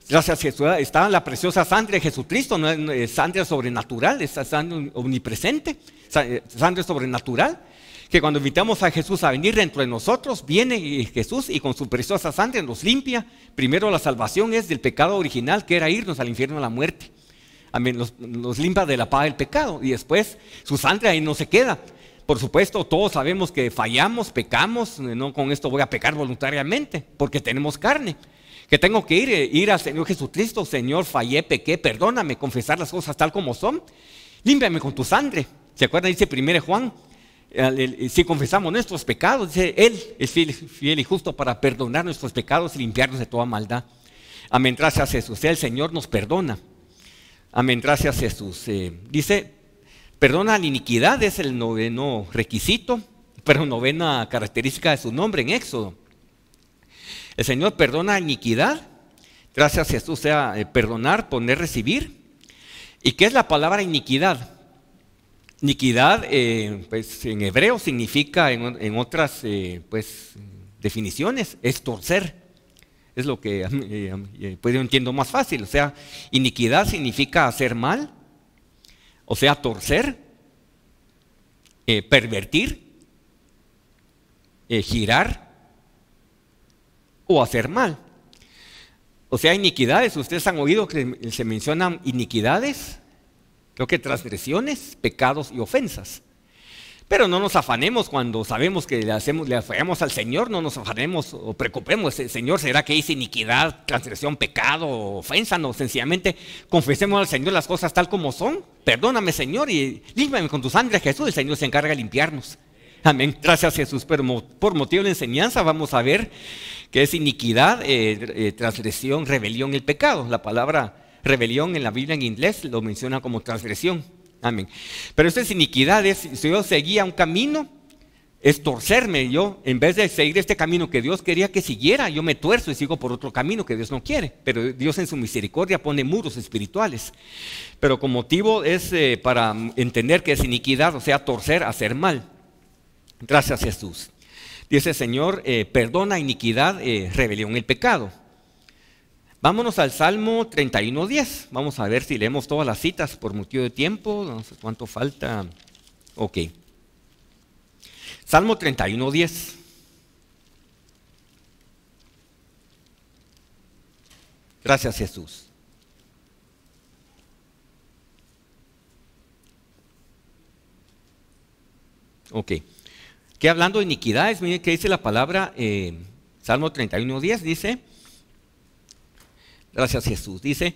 Gracias a Jesús está la preciosa sangre de Jesucristo, no es sangre sobrenatural, es sangre omnipresente, sangre sobrenatural, que cuando invitamos a Jesús a venir dentro de nosotros, viene Jesús y con su preciosa sangre nos limpia. Primero la salvación es del pecado original, que era irnos al infierno, a la muerte. Amén, nos limpia de la paga del pecado y después su sangre ahí no se queda. Por supuesto, todos sabemos que fallamos, pecamos, no con esto voy a pecar voluntariamente, porque tenemos carne. Que tengo que ir al Señor Jesucristo, Señor, fallé, pequé, perdóname, confesar las cosas tal como son, límpiame con tu sangre. ¿Se acuerdan? Dice 1 Juan, si confesamos nuestros pecados, dice, Él es fiel y justo para perdonar nuestros pecados y limpiarnos de toda maldad. Amén, gracias a Jesús. El Señor nos perdona. Amén, gracias a Jesús. Dice, perdona la iniquidad, es el noveno requisito, pero novena característica de su nombre en Éxodo. El Señor perdona iniquidad, gracias a Jesús, sea perdonar, poner, recibir. ¿Y qué es la palabra iniquidad? Iniquidad, pues en hebreo significa, en otras definiciones, es torcer. Es lo que pues yo entiendo más fácil. O sea, iniquidad significa hacer mal, o sea, torcer, pervertir, girar o hacer mal. O sea, iniquidades, ustedes han oído que se mencionan iniquidades, creo que transgresiones, pecados y ofensas. Pero no nos afanemos cuando sabemos que le fallamos al Señor, no nos afanemos o preocupemos, Señor, ¿será que hice iniquidad, transgresión, pecado, ofensa? No, sencillamente confesemos al Señor las cosas tal como son. Perdóname, Señor, y límpiame con tu sangre, Jesús. El Señor se encarga de limpiarnos. Amén, gracias Jesús. Pero por motivo de la enseñanza vamos a ver que es iniquidad, transgresión, rebelión, el pecado. La palabra rebelión en la Biblia en inglés lo menciona como transgresión. Amén. Pero esto es iniquidad, si yo seguía un camino, es torcerme. Yo, en vez de seguir este camino que Dios quería que siguiera, yo me tuerzo y sigo por otro camino que Dios no quiere. Pero Dios en su misericordia pone muros espirituales. Pero con motivo es para entender que es iniquidad, o sea, torcer, hacer mal. Gracias Jesús. Dice el Señor, perdona iniquidad, rebelión, el pecado. Vámonos al Salmo 31:10. Vamos a ver si leemos todas las citas por motivo de tiempo. No sé cuánto falta. Ok. Salmo 31:10. Gracias Jesús. Ok. Que hablando de iniquidades, miren que dice la palabra, Salmo 31:10 dice, gracias Jesús, dice,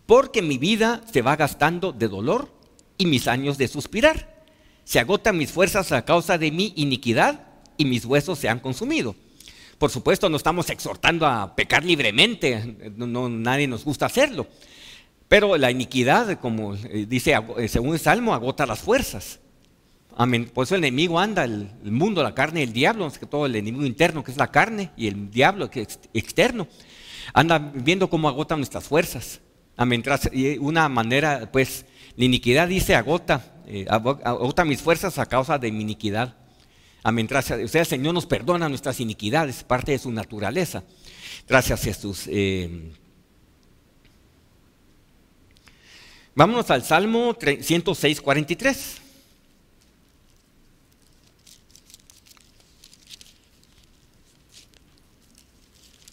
porque mi vida se va gastando de dolor y mis años de suspirar. Se agotan mis fuerzas a causa de mi iniquidad y mis huesos se han consumido. Por supuesto, no estamos exhortando a pecar libremente, nadie nos gusta hacerlo. Pero la iniquidad, como dice según el Salmo, agota las fuerzas. Amén. Por eso el enemigo anda, el mundo, la carne y el diablo, es que todo el enemigo interno que es la carne y el diablo que es externo, anda viendo cómo agota nuestras fuerzas. Amén. Y una manera, pues, la iniquidad dice agota mis fuerzas a causa de mi iniquidad. Amén. Gracias. O sea, el Señor nos perdona nuestras iniquidades, parte de su naturaleza. Gracias Jesús. Vámonos al Salmo 106:43.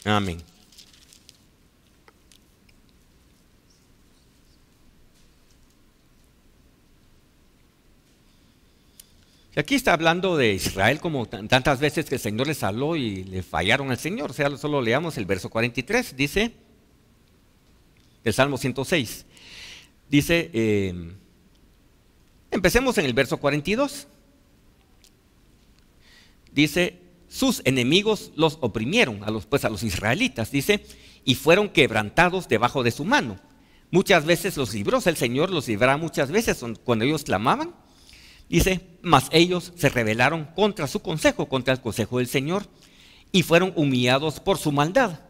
Amén. Aquí está hablando de Israel como tantas veces que el Señor les habló y le fallaron al Señor. O sea, solo leamos el verso 43, dice, el Salmo 106. Dice, empecemos en el verso 42. Dice, sus enemigos los oprimieron, a los israelitas, dice, y fueron quebrantados debajo de su mano. Muchas veces los libró, o sea, el Señor los libraba muchas veces cuando ellos clamaban. Dice, mas ellos se rebelaron contra su consejo, contra el consejo del Señor, y fueron humillados por su maldad.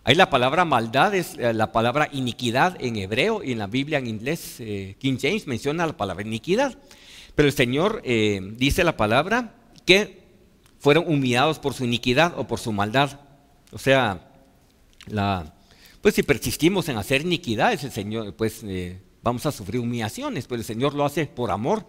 Ahí la palabra maldad es la palabra iniquidad en hebreo, y en la Biblia en inglés, King James menciona la palabra iniquidad. Pero el Señor dice la palabra que fueron humillados por su iniquidad o por su maldad. O sea, pues si persistimos en hacer iniquidades, el Señor, pues vamos a sufrir humillaciones, pero el Señor lo hace por amor,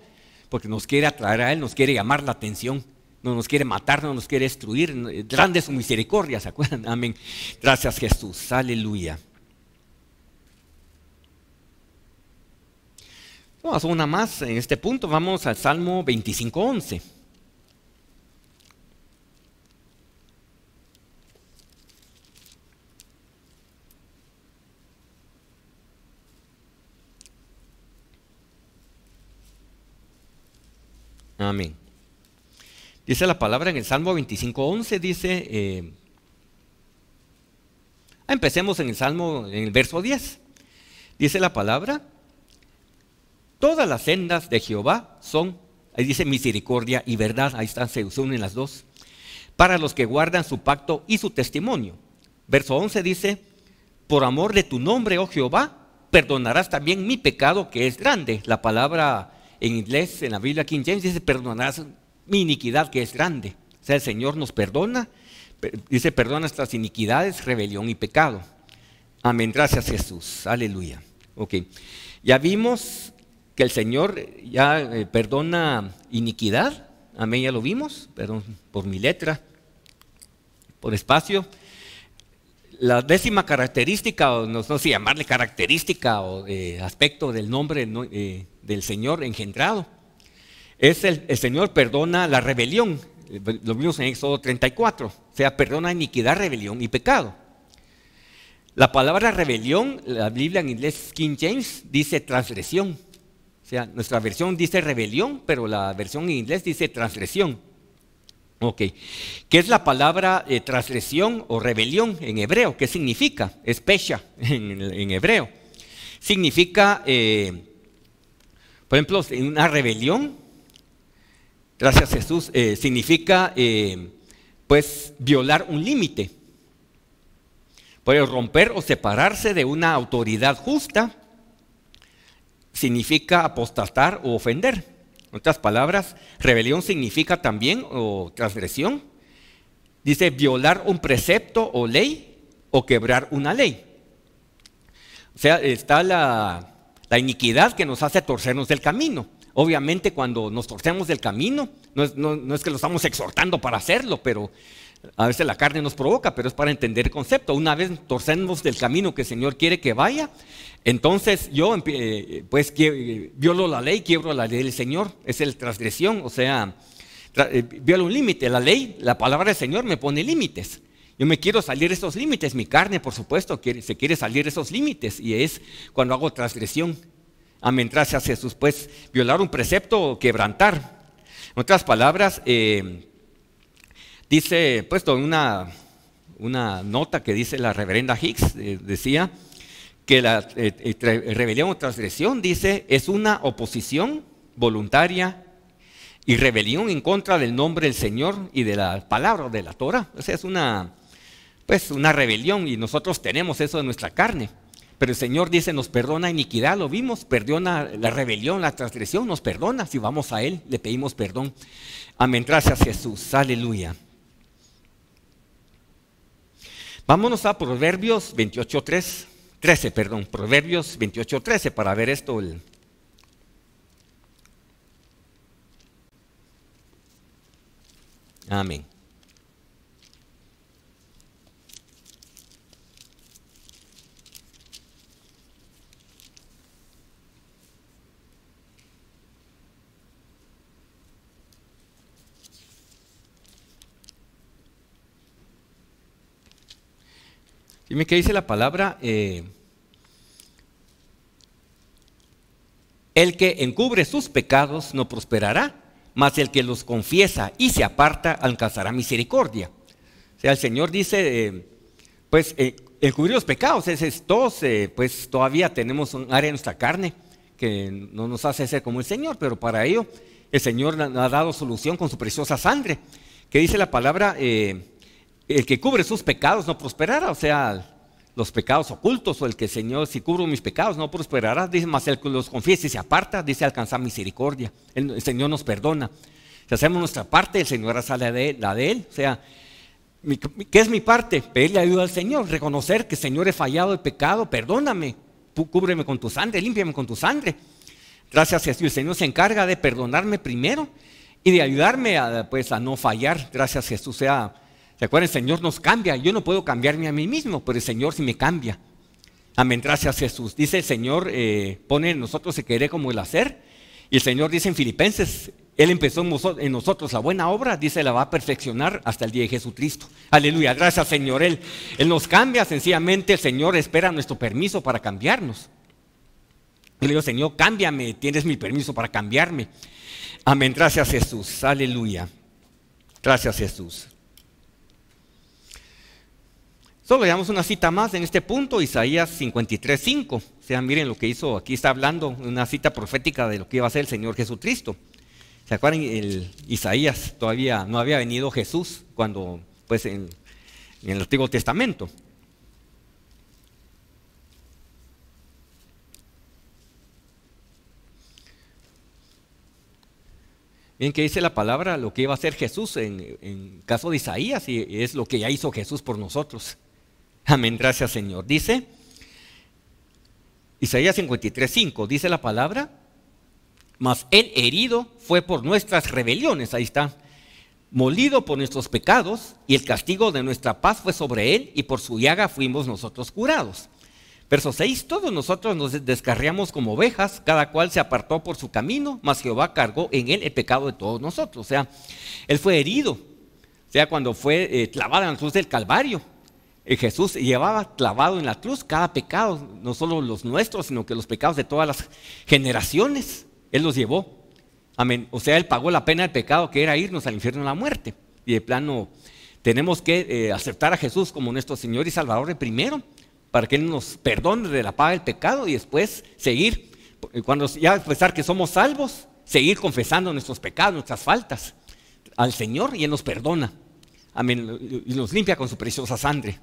porque nos quiere atraer a Él, nos quiere llamar la atención, no nos quiere matar, no nos quiere destruir. Grande es su misericordia, ¿se acuerdan? Amén. Gracias, Jesús. Aleluya. Vamos a una más en este punto. Vamos al Salmo 25:11. Amén. Dice la palabra en el Salmo 25:11, dice, empecemos en el Salmo, en el verso 10. Dice la palabra, todas las sendas de Jehová son, ahí dice misericordia y verdad, ahí están, se unen las dos, para los que guardan su pacto y su testimonio. Verso 11 dice, por amor de tu nombre, oh Jehová, perdonarás también mi pecado que es grande. La palabra en inglés, en la Biblia King James, dice, perdonarás mi iniquidad que es grande. O sea, el Señor nos perdona, dice, perdona nuestras iniquidades, rebelión y pecado. Amén, gracias Jesús, aleluya. Ok, ya vimos que el Señor ya perdona iniquidad, amén, ya lo vimos, perdón por mi letra, por espacio. La décima característica, o no sé si llamarle característica o aspecto del nombre del Señor engendrado, es el Señor perdona la rebelión. Lo vimos en Éxodo 34, o sea, perdona iniquidad, rebelión y pecado. La palabra rebelión, la Biblia en inglés King James dice transgresión. O sea, nuestra versión dice rebelión, pero la versión en inglés dice transgresión. Ok, ¿qué es la palabra transgresión o rebelión en hebreo? ¿Qué significa? Es pesha en hebreo. Significa, por ejemplo, una rebelión, gracias Jesús, significa pues violar un límite. Puede romper o separarse de una autoridad justa, significa apostatar o ofender. En otras palabras, rebelión significa también, o transgresión, dice violar un precepto o ley o quebrar una ley. O sea, está la iniquidad que nos hace torcernos del camino. Obviamente cuando nos torcemos del camino, no es que lo estamos exhortando para hacerlo, pero a veces la carne nos provoca, pero es para entender el concepto. Una vez torcemos del camino que el Señor quiere que vaya, entonces yo pues violo la ley, quiebro la ley del Señor. Es el transgresión, o sea, violo un límite. La ley, la palabra del Señor me pone límites. Yo me quiero salir de esos límites. Mi carne, por supuesto, se quiere salir de esos límites, y es cuando hago transgresión. Amén, gracias Jesús. Pues violar un precepto o quebrantar. En otras palabras, dice, puesto en una nota que dice la reverenda Hicks, decía que la rebelión o transgresión, dice, es una oposición voluntaria y rebelión en contra del nombre del Señor y de la palabra de la Torah. O sea, es una rebelión, y nosotros tenemos eso en nuestra carne. Pero el Señor dice, nos perdona iniquidad, lo vimos, perdona la rebelión, la transgresión, nos perdona. Si vamos a Él, le pedimos perdón. Amén, gracias Jesús, aleluya. Vámonos a Proverbios 13, Proverbios 28:13 para ver esto. Amén. Dime qué dice la palabra. El que encubre sus pecados no prosperará, mas el que los confiesa y se aparta alcanzará misericordia. O sea, el Señor dice, encubrir los pecados, todos pues todavía tenemos un área en nuestra carne que no nos hace ser como el Señor, pero para ello el Señor nos ha dado solución con su preciosa sangre. Que dice la palabra, el que cubre sus pecados no prosperará, o sea, los pecados ocultos, o el que Señor, si cubro mis pecados no prosperará, dice, más el que los confiese y se aparta, dice alcanzar misericordia. El Señor nos perdona. Si hacemos nuestra parte, el Señor hará la de Él. O sea, ¿qué es mi parte? Pedirle ayuda al Señor, reconocer que Señor he fallado, de pecado, perdóname, cúbreme con tu sangre, límpiame con tu sangre. Gracias a Jesús, el Señor se encarga de perdonarme primero y de ayudarme a no fallar. Gracias a Jesús. ¿Se acuerdan? El Señor nos cambia. Yo no puedo cambiarme a mí mismo, pero el Señor sí me cambia. Amén, gracias a Jesús. Dice el Señor, pone en nosotros el querer como el hacer. Y el Señor dice en Filipenses, Él empezó en nosotros la buena obra, dice, la va a perfeccionar hasta el día de Jesucristo. Aleluya, gracias Señor. Él nos cambia, sencillamente el Señor espera nuestro permiso para cambiarnos. Yo le digo, Señor, cámbiame, tienes mi permiso para cambiarme. Amén, gracias Jesús, aleluya. Gracias Jesús. Solo veamos una cita más en este punto, Isaías 53:5. O sea, miren lo que hizo, aquí está hablando, una cita profética de lo que iba a hacer el Señor Jesucristo. ¿Se acuerdan? Isaías todavía no había venido Jesús cuando, pues en el Antiguo Testamento. Bien, que dice la palabra, lo que iba a hacer Jesús en caso de Isaías, y es lo que ya hizo Jesús por nosotros. Amén, gracias Señor. Dice, Isaías 53:5, dice la palabra, mas Él herido fue por nuestras rebeliones, ahí está, molido por nuestros pecados, y el castigo de nuestra paz fue sobre Él, y por su llaga fuimos nosotros curados. Verso 6, todos nosotros nos descarriamos como ovejas, cada cual se apartó por su camino, mas Jehová cargó en Él el pecado de todos nosotros. O sea, Él fue herido, o sea, cuando fue clavado en la cruz del Calvario. Jesús llevaba clavado en la cruz cada pecado, no solo los nuestros, sino que los pecados de todas las generaciones, Él los llevó. Amén. O sea, Él pagó la pena del pecado, que era irnos al infierno y a la muerte. Y de plano, tenemos que aceptar a Jesús como nuestro Señor y Salvador de primero, para que Él nos perdone de la paga del pecado y después seguir, cuando ya pensar que somos salvos, seguir confesando nuestros pecados, nuestras faltas al Señor, y Él nos perdona. Amén. Y nos limpia con su preciosa sangre.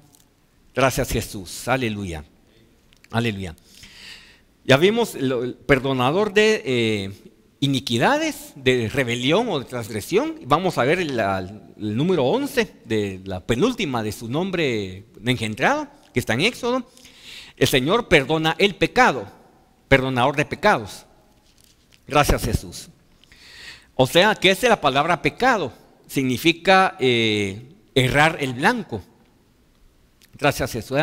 Gracias Jesús, aleluya, aleluya. Ya vimos el perdonador de iniquidades, de rebelión o de transgresión. Vamos a ver el número 11 de la penúltima de su nombre engendrado, que está en Éxodo. El Señor perdona el pecado, perdonador de pecados. Gracias Jesús. O sea, ¿qué es la palabra pecado? Significa errar el blanco. Gracias Jesús.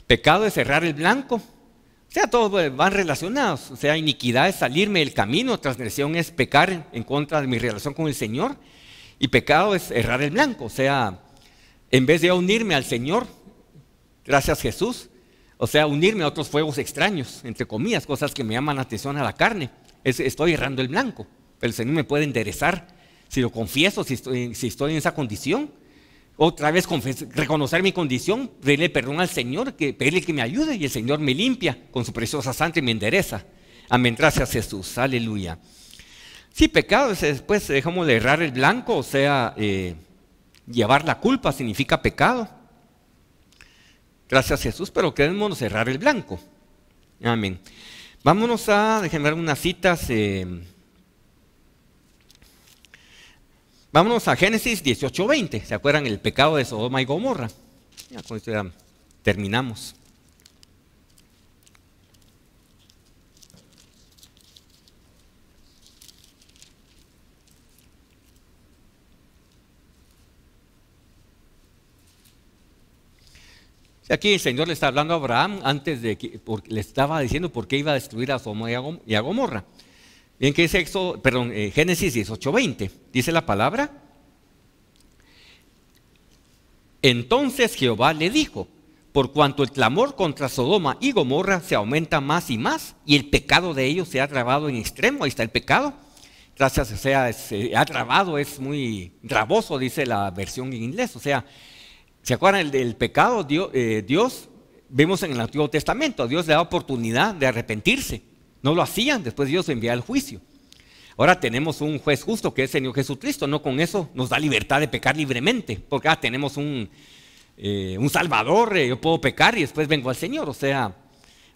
Pecado es errar el blanco. O sea, todos van relacionados. O sea, iniquidad es salirme del camino, transgresión es pecar en contra de mi relación con el Señor, y pecado es errar el blanco. O sea, en vez de unirme al Señor, gracias Jesús, o sea, unirme a otros fuegos extraños, entre comillas, cosas que me llaman la atención a la carne, estoy errando el blanco. Pero el Señor me puede enderezar si lo confieso, si estoy en esa condición. Otra vez reconocer mi condición, pedirle perdón al Señor, pedirle que me ayude, y el Señor me limpia con su preciosa sangre y me endereza. Amén, gracias Jesús, aleluya. Sí, pecado es después, dejamos de errar el blanco, o sea, llevar la culpa significa pecado. Gracias Jesús, pero queremos errar el blanco. Amén. Vámonos déjenme ver unas citas. Vámonos a Génesis 18:20. ¿Se acuerdan el pecado de Sodoma y Gomorra? Ya con esto ya terminamos. Aquí el Señor le está hablando a Abraham antes de que le estaba diciendo por qué iba a destruir a Sodoma y a Gomorra. Bien, que dice Génesis 18:20, dice la palabra. Entonces Jehová le dijo, por cuanto el clamor contra Sodoma y Gomorra se aumenta más y más, y el pecado de ellos se ha agravado en extremo. Ahí está el pecado. Gracias, o sea, se ha agravado, es muy gravoso, dice la versión en inglés. O sea, ¿se acuerdan del pecado? Dios, vemos en el Antiguo Testamento, Dios le da oportunidad de arrepentirse. No lo hacían, después Dios envía el juicio. Ahora tenemos un juez justo que es el Señor Jesucristo. No con eso nos da libertad de pecar libremente, porque tenemos un Salvador, yo puedo pecar y después vengo al Señor. O sea,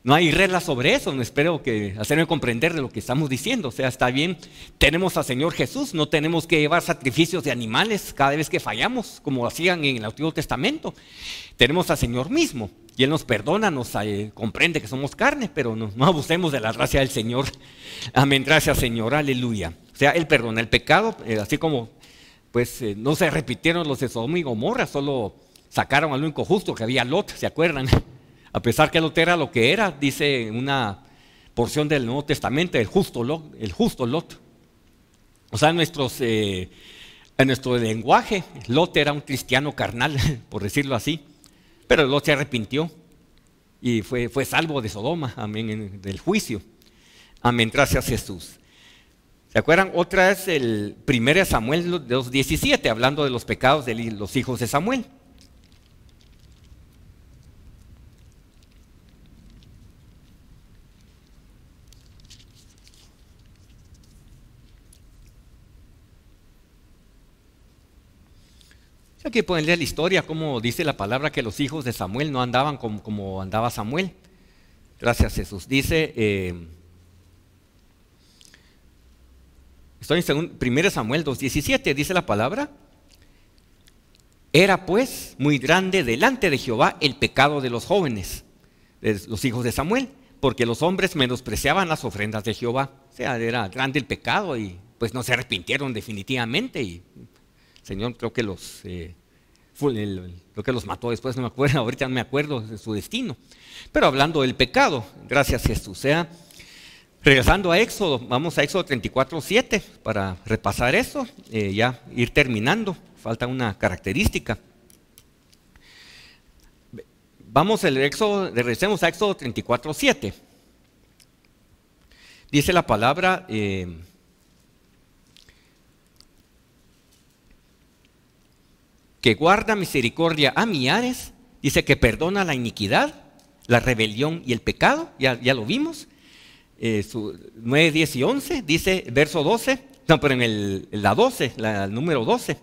no hay reglas sobre eso. No espero hacerme comprender de lo que estamos diciendo. O sea, está bien, tenemos al Señor Jesús, no tenemos que llevar sacrificios de animales cada vez que fallamos, como hacían en el Antiguo Testamento. Tenemos al Señor mismo, y Él nos perdona, nos comprende que somos carne, pero no abusemos de la gracia del Señor. Amén, gracias Señor, aleluya. O sea, Él perdona el pecado, así como pues no se repitieron los de Sodoma y Gomorra, solo sacaron al único justo que había, Lot, ¿se acuerdan? A pesar que Lot era lo que era, dice una porción del Nuevo Testamento, el justo Lot. O sea, en nuestro lenguaje, Lot era un cristiano carnal, por decirlo así, pero Lot se arrepintió y fue salvo de Sodoma, amén, del juicio. Amén, gracias Jesús. ¿Se acuerdan? Otra es el 1 Samuel 2:17, hablando de los pecados de los hijos de Samuel. Aquí pueden leer la historia, como dice la palabra que los hijos de Samuel no andaban como andaba Samuel. Gracias Jesús. Dice, estoy en 1 Samuel 2:17, dice la palabra: era pues muy grande delante de Jehová el pecado de los jóvenes, de los hijos de Samuel, porque los hombres menospreciaban las ofrendas de Jehová. O sea, era grande el pecado y pues no se arrepintieron definitivamente, y el Señor creo que los mató después, no me acuerdo, ahorita no me acuerdo de su destino. Pero hablando del pecado, gracias Jesús. O sea, regresando a Éxodo, vamos a Éxodo 34:7 para repasar eso, ya ir terminando, falta una característica. Regresemos a Éxodo 34:7. Dice la palabra, que guarda misericordia a millares, dice que perdona la iniquidad, la rebelión y el pecado, ya lo vimos. 9, 10 y 11, dice verso 12, no, pero en la 12, el número 12,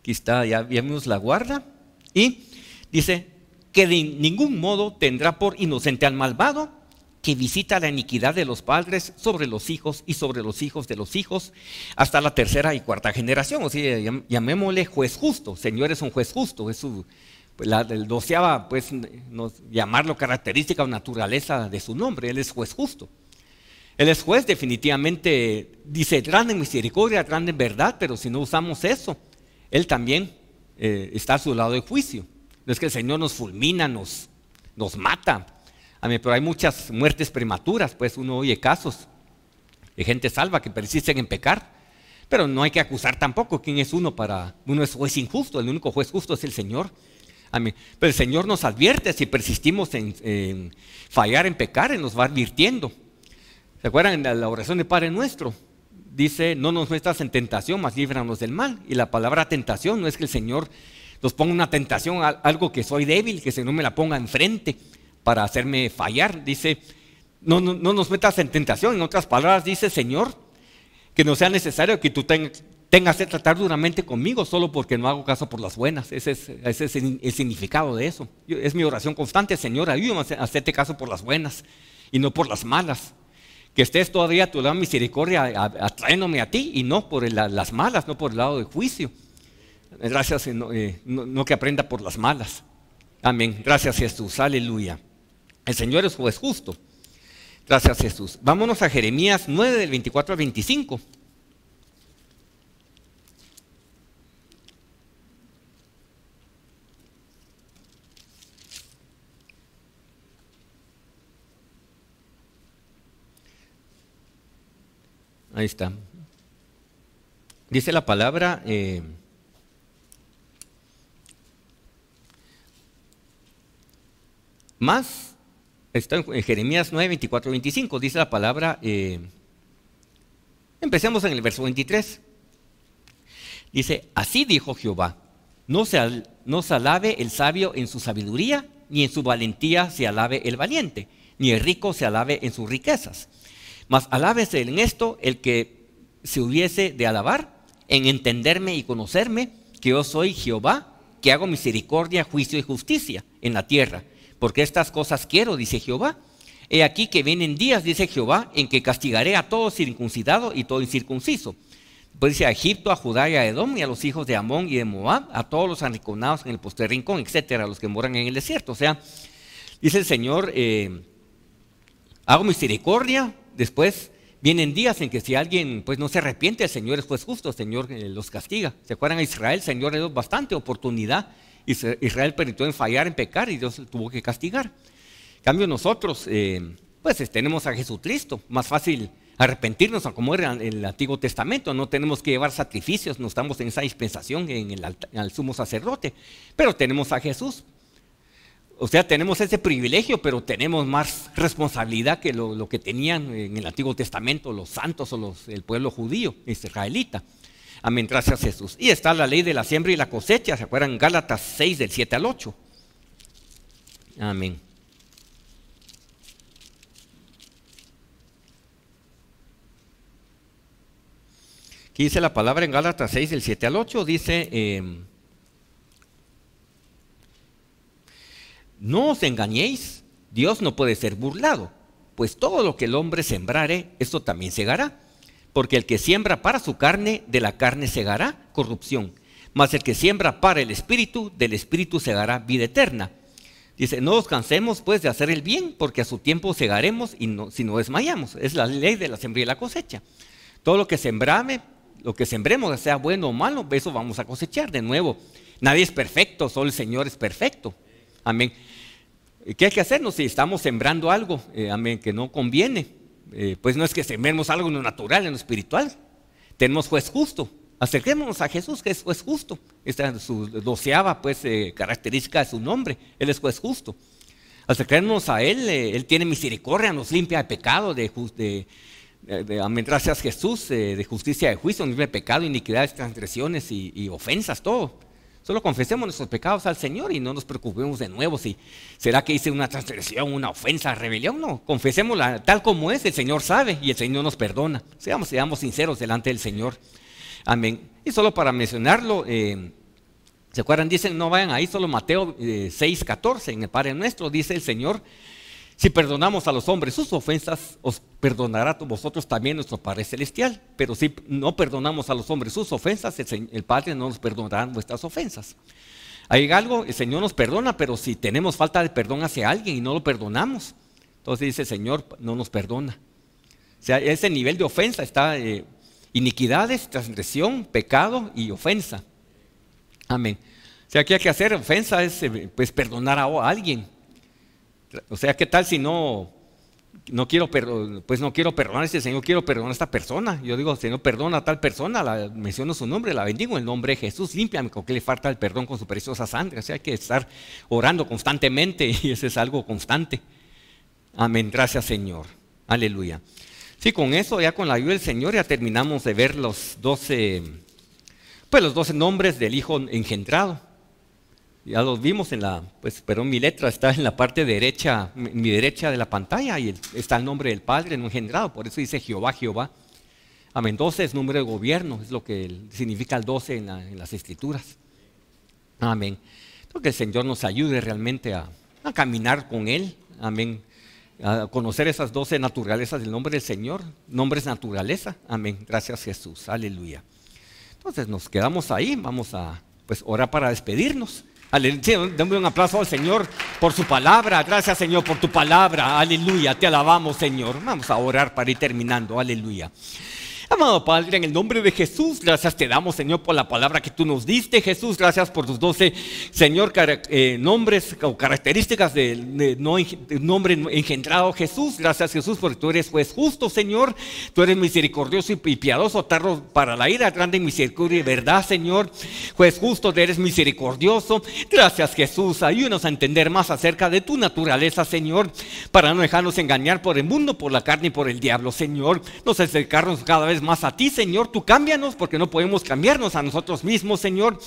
aquí está, ya vimos la guarda, y dice que de ningún modo tendrá por inocente al malvado, que visita la iniquidad de los padres sobre los hijos y sobre los hijos de los hijos, hasta la tercera y cuarta generación. O sea, llamémosle juez justo. Señor es un juez justo, es el doceava, pues, llamarlo característica o naturaleza de su nombre. Él es juez justo. Él es juez, definitivamente, dice grande en misericordia, grande en verdad, pero si no usamos eso, Él también está a su lado de juicio. No es que el Señor nos fulmina, nos mata. Amén, pero hay muchas muertes prematuras, pues uno oye casos de gente salva que persisten en pecar, pero no hay que acusar tampoco. ¿Quién es uno uno es juez injusto? El único juez justo es el Señor. Amén. Pero el Señor nos advierte, si persistimos en fallar, en pecar, Él nos va advirtiendo. ¿Se acuerdan en la oración de Padre Nuestro? Dice, no nos metas en tentación, mas líbranos del mal. Y la palabra tentación no es que el Señor nos ponga una tentación, algo que soy débil, que el Señor me la ponga enfrente para hacerme fallar. Dice, no nos metas en tentación. En otras palabras, dice, Señor, que no sea necesario que tú tengas que tratar duramente conmigo solo porque no hago caso por las buenas. Ese es el significado de eso. Es mi oración constante: Señor, ayúdame a hacerte caso por las buenas y no por las malas. Que estés todavía a tu lado de misericordia atrayéndome a ti y no por las malas, no por el lado del juicio. Gracias, no que aprenda por las malas. Amén. Gracias Jesús, aleluya. El Señor es juez justo. Gracias Jesús. Vámonos a Jeremías 9 del 24 al 25. Ahí está. Dice la palabra, Más, está en Jeremías 9, 24 y 25, dice la palabra, empecemos en el verso 23. Dice, así dijo Jehová, no se alabe el sabio en su sabiduría, ni en su valentía se alabe el valiente, ni el rico se alabe en sus riquezas. Mas alábese en esto el que se hubiese de alabar, en entenderme y conocerme, que yo soy Jehová, que hago misericordia, juicio y justicia en la tierra. Porque estas cosas quiero, dice Jehová. He aquí que vienen días, dice Jehová, en que castigaré a todo circuncidado y todo incircunciso. Pues dice a Egipto, a Judá y a Edom, y a los hijos de Amón y de Moab, a todos los arrinconados en el postrer rincón, etcétera, a los que moran en el desierto. O sea, dice el Señor, hago misericordia. Después vienen días en que si alguien pues no se arrepiente, el Señor es juez justo, el Señor los castiga. ¿Se acuerdan a Israel? El Señor le dio bastante oportunidad. Israel permitió en fallar, en pecar, y Dios tuvo que castigar. En cambio nosotros, pues tenemos a Jesucristo, más fácil arrepentirnos, como era en el Antiguo Testamento. No tenemos que llevar sacrificios, no estamos en esa dispensación en el sumo sacerdote, pero tenemos a Jesús. O sea, tenemos ese privilegio, pero tenemos más responsabilidad que lo que tenían en el Antiguo Testamento los santos o el pueblo judío, israelita. Amén, gracias a Jesús. Y está la ley de la siembra y la cosecha, ¿se acuerdan? Gálatas 6, del 7 al 8. Amén. Aquí dice la palabra en Gálatas 6, del 7 al 8, dice, no os engañéis, Dios no puede ser burlado, pues todo lo que el hombre sembrare, esto también segará. Porque el que siembra para su carne, de la carne segará corrupción. Mas el que siembra para el Espíritu, del Espíritu segará vida eterna. Dice, no os cansemos pues de hacer el bien, porque a su tiempo segaremos y si no desmayamos. Es la ley de la siembra y la cosecha. Todo lo que sembremos, sea bueno o malo, eso vamos a cosechar. De nuevo, nadie es perfecto, solo el Señor es perfecto. Amén. ¿Qué hay que hacernos si estamos sembrando algo, amén, que no conviene? Pues no es que sembremos algo en lo natural, en lo espiritual. Tenemos juez justo. Acerquémonos a Jesús, que es juez justo. Esta es su 12ª pues, característica de su nombre. Él es juez justo. Acerquémonos a Él. Él tiene misericordia, nos limpia de pecado, amén, gracias a Jesús, de justicia, de juicio, nos limpia de pecado, iniquidades, transgresiones y ofensas, todo. Solo confesemos nuestros pecados al Señor y no nos preocupemos de nuevo si será que hice una transgresión, una ofensa, rebelión. No, confesémosla tal como es, el Señor sabe y el Señor nos perdona. Seamos sinceros delante del Señor. Amén. Y solo para mencionarlo, ¿se acuerdan? Dicen, no vayan ahí, solo Mateo 6, 14, en el Padre Nuestro, dice el Señor, si perdonamos a los hombres sus ofensas, os perdonará a vosotros también nuestro Padre Celestial. Pero si no perdonamos a los hombres sus ofensas, el Padre no nos perdonará vuestras ofensas. Hay algo, el Señor nos perdona, pero si tenemos falta de perdón hacia alguien y no lo perdonamos, entonces dice el Señor, no nos perdona. O sea, ese nivel de ofensa está iniquidades, transgresión, pecado y ofensa. Amén. O sea, ¿qué hay que hacer? Ofensa es pues perdonar a alguien. O sea, ¿qué tal si no quiero perdonar a ese Señor, quiero perdonar a esta persona? Yo digo, Señor, perdona a tal persona, menciono su nombre, la bendigo en el nombre de Jesús, límpiame con que le falta el perdón con su preciosa sangre. O sea, hay que estar orando constantemente y eso es algo constante. Amén, gracias Señor, aleluya. Sí, con eso, ya con la ayuda del Señor, ya terminamos de ver los 12 nombres del Hijo engendrado. Ya los vimos pero mi letra está en la parte derecha, mi derecha de la pantalla, y está el nombre del Padre no engendrado, por eso dice Jehová, Jehová. Amén, 12 es número de gobierno, es lo que significa el 12 en las Escrituras. Amén. Entonces que el Señor nos ayude realmente a caminar con Él, amén, a conocer esas 12 naturalezas del nombre del Señor, nombres naturaleza, amén, gracias Jesús, aleluya. Entonces nos quedamos ahí, vamos a orar para despedirnos. Aleluya, dame un aplauso al Señor por su palabra. Gracias Señor por tu palabra, aleluya, te alabamos Señor. Vamos a orar para ir terminando, aleluya. Amado Padre, en el nombre de Jesús, gracias te damos, Señor, por la palabra que tú nos diste, Jesús. Gracias por tus 12, Señor, nombres o características de nombre engendrado, Jesús. Gracias, Jesús, porque tú eres juez justo, Señor. Tú eres misericordioso y piadoso, tardo para la ira, grande en misericordia y verdad, Señor. Juez justo, eres misericordioso. Gracias, Jesús. Ayúdanos a entender más acerca de tu naturaleza, Señor, para no dejarnos engañar por el mundo, por la carne y por el diablo, Señor. Nos acercarnos cada vez más a ti, Señor. Tú cámbianos, porque no podemos cambiarnos a nosotros mismos, Señor.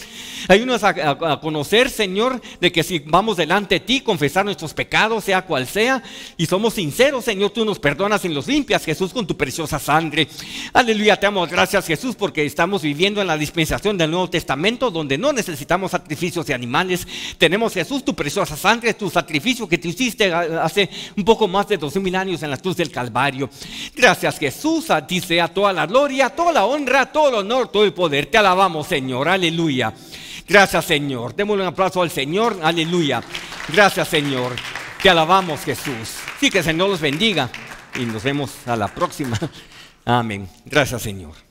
Ayúdanos a conocer, Señor, de que si vamos delante de ti, confesar nuestros pecados, sea cual sea, y somos sinceros, Señor, tú nos perdonas y los limpias, Jesús, con tu preciosa sangre. Aleluya, te damos gracias, Jesús, porque estamos viviendo en la dispensación del Nuevo Testamento, donde no necesitamos sacrificios de animales. Tenemos, Jesús, tu preciosa sangre, tu sacrificio que te hiciste hace un poco más de 2000 años en la cruz del Calvario. Gracias, Jesús. A ti sea toda la gloria, toda la honra, todo el honor, todo el poder. Te alabamos, Señor. Aleluya. Gracias, Señor. Démosle un aplauso al Señor. Aleluya. Gracias, Señor. Te alabamos, Jesús. Sí, que el Señor los bendiga y nos vemos a la próxima. Amén. Gracias, Señor.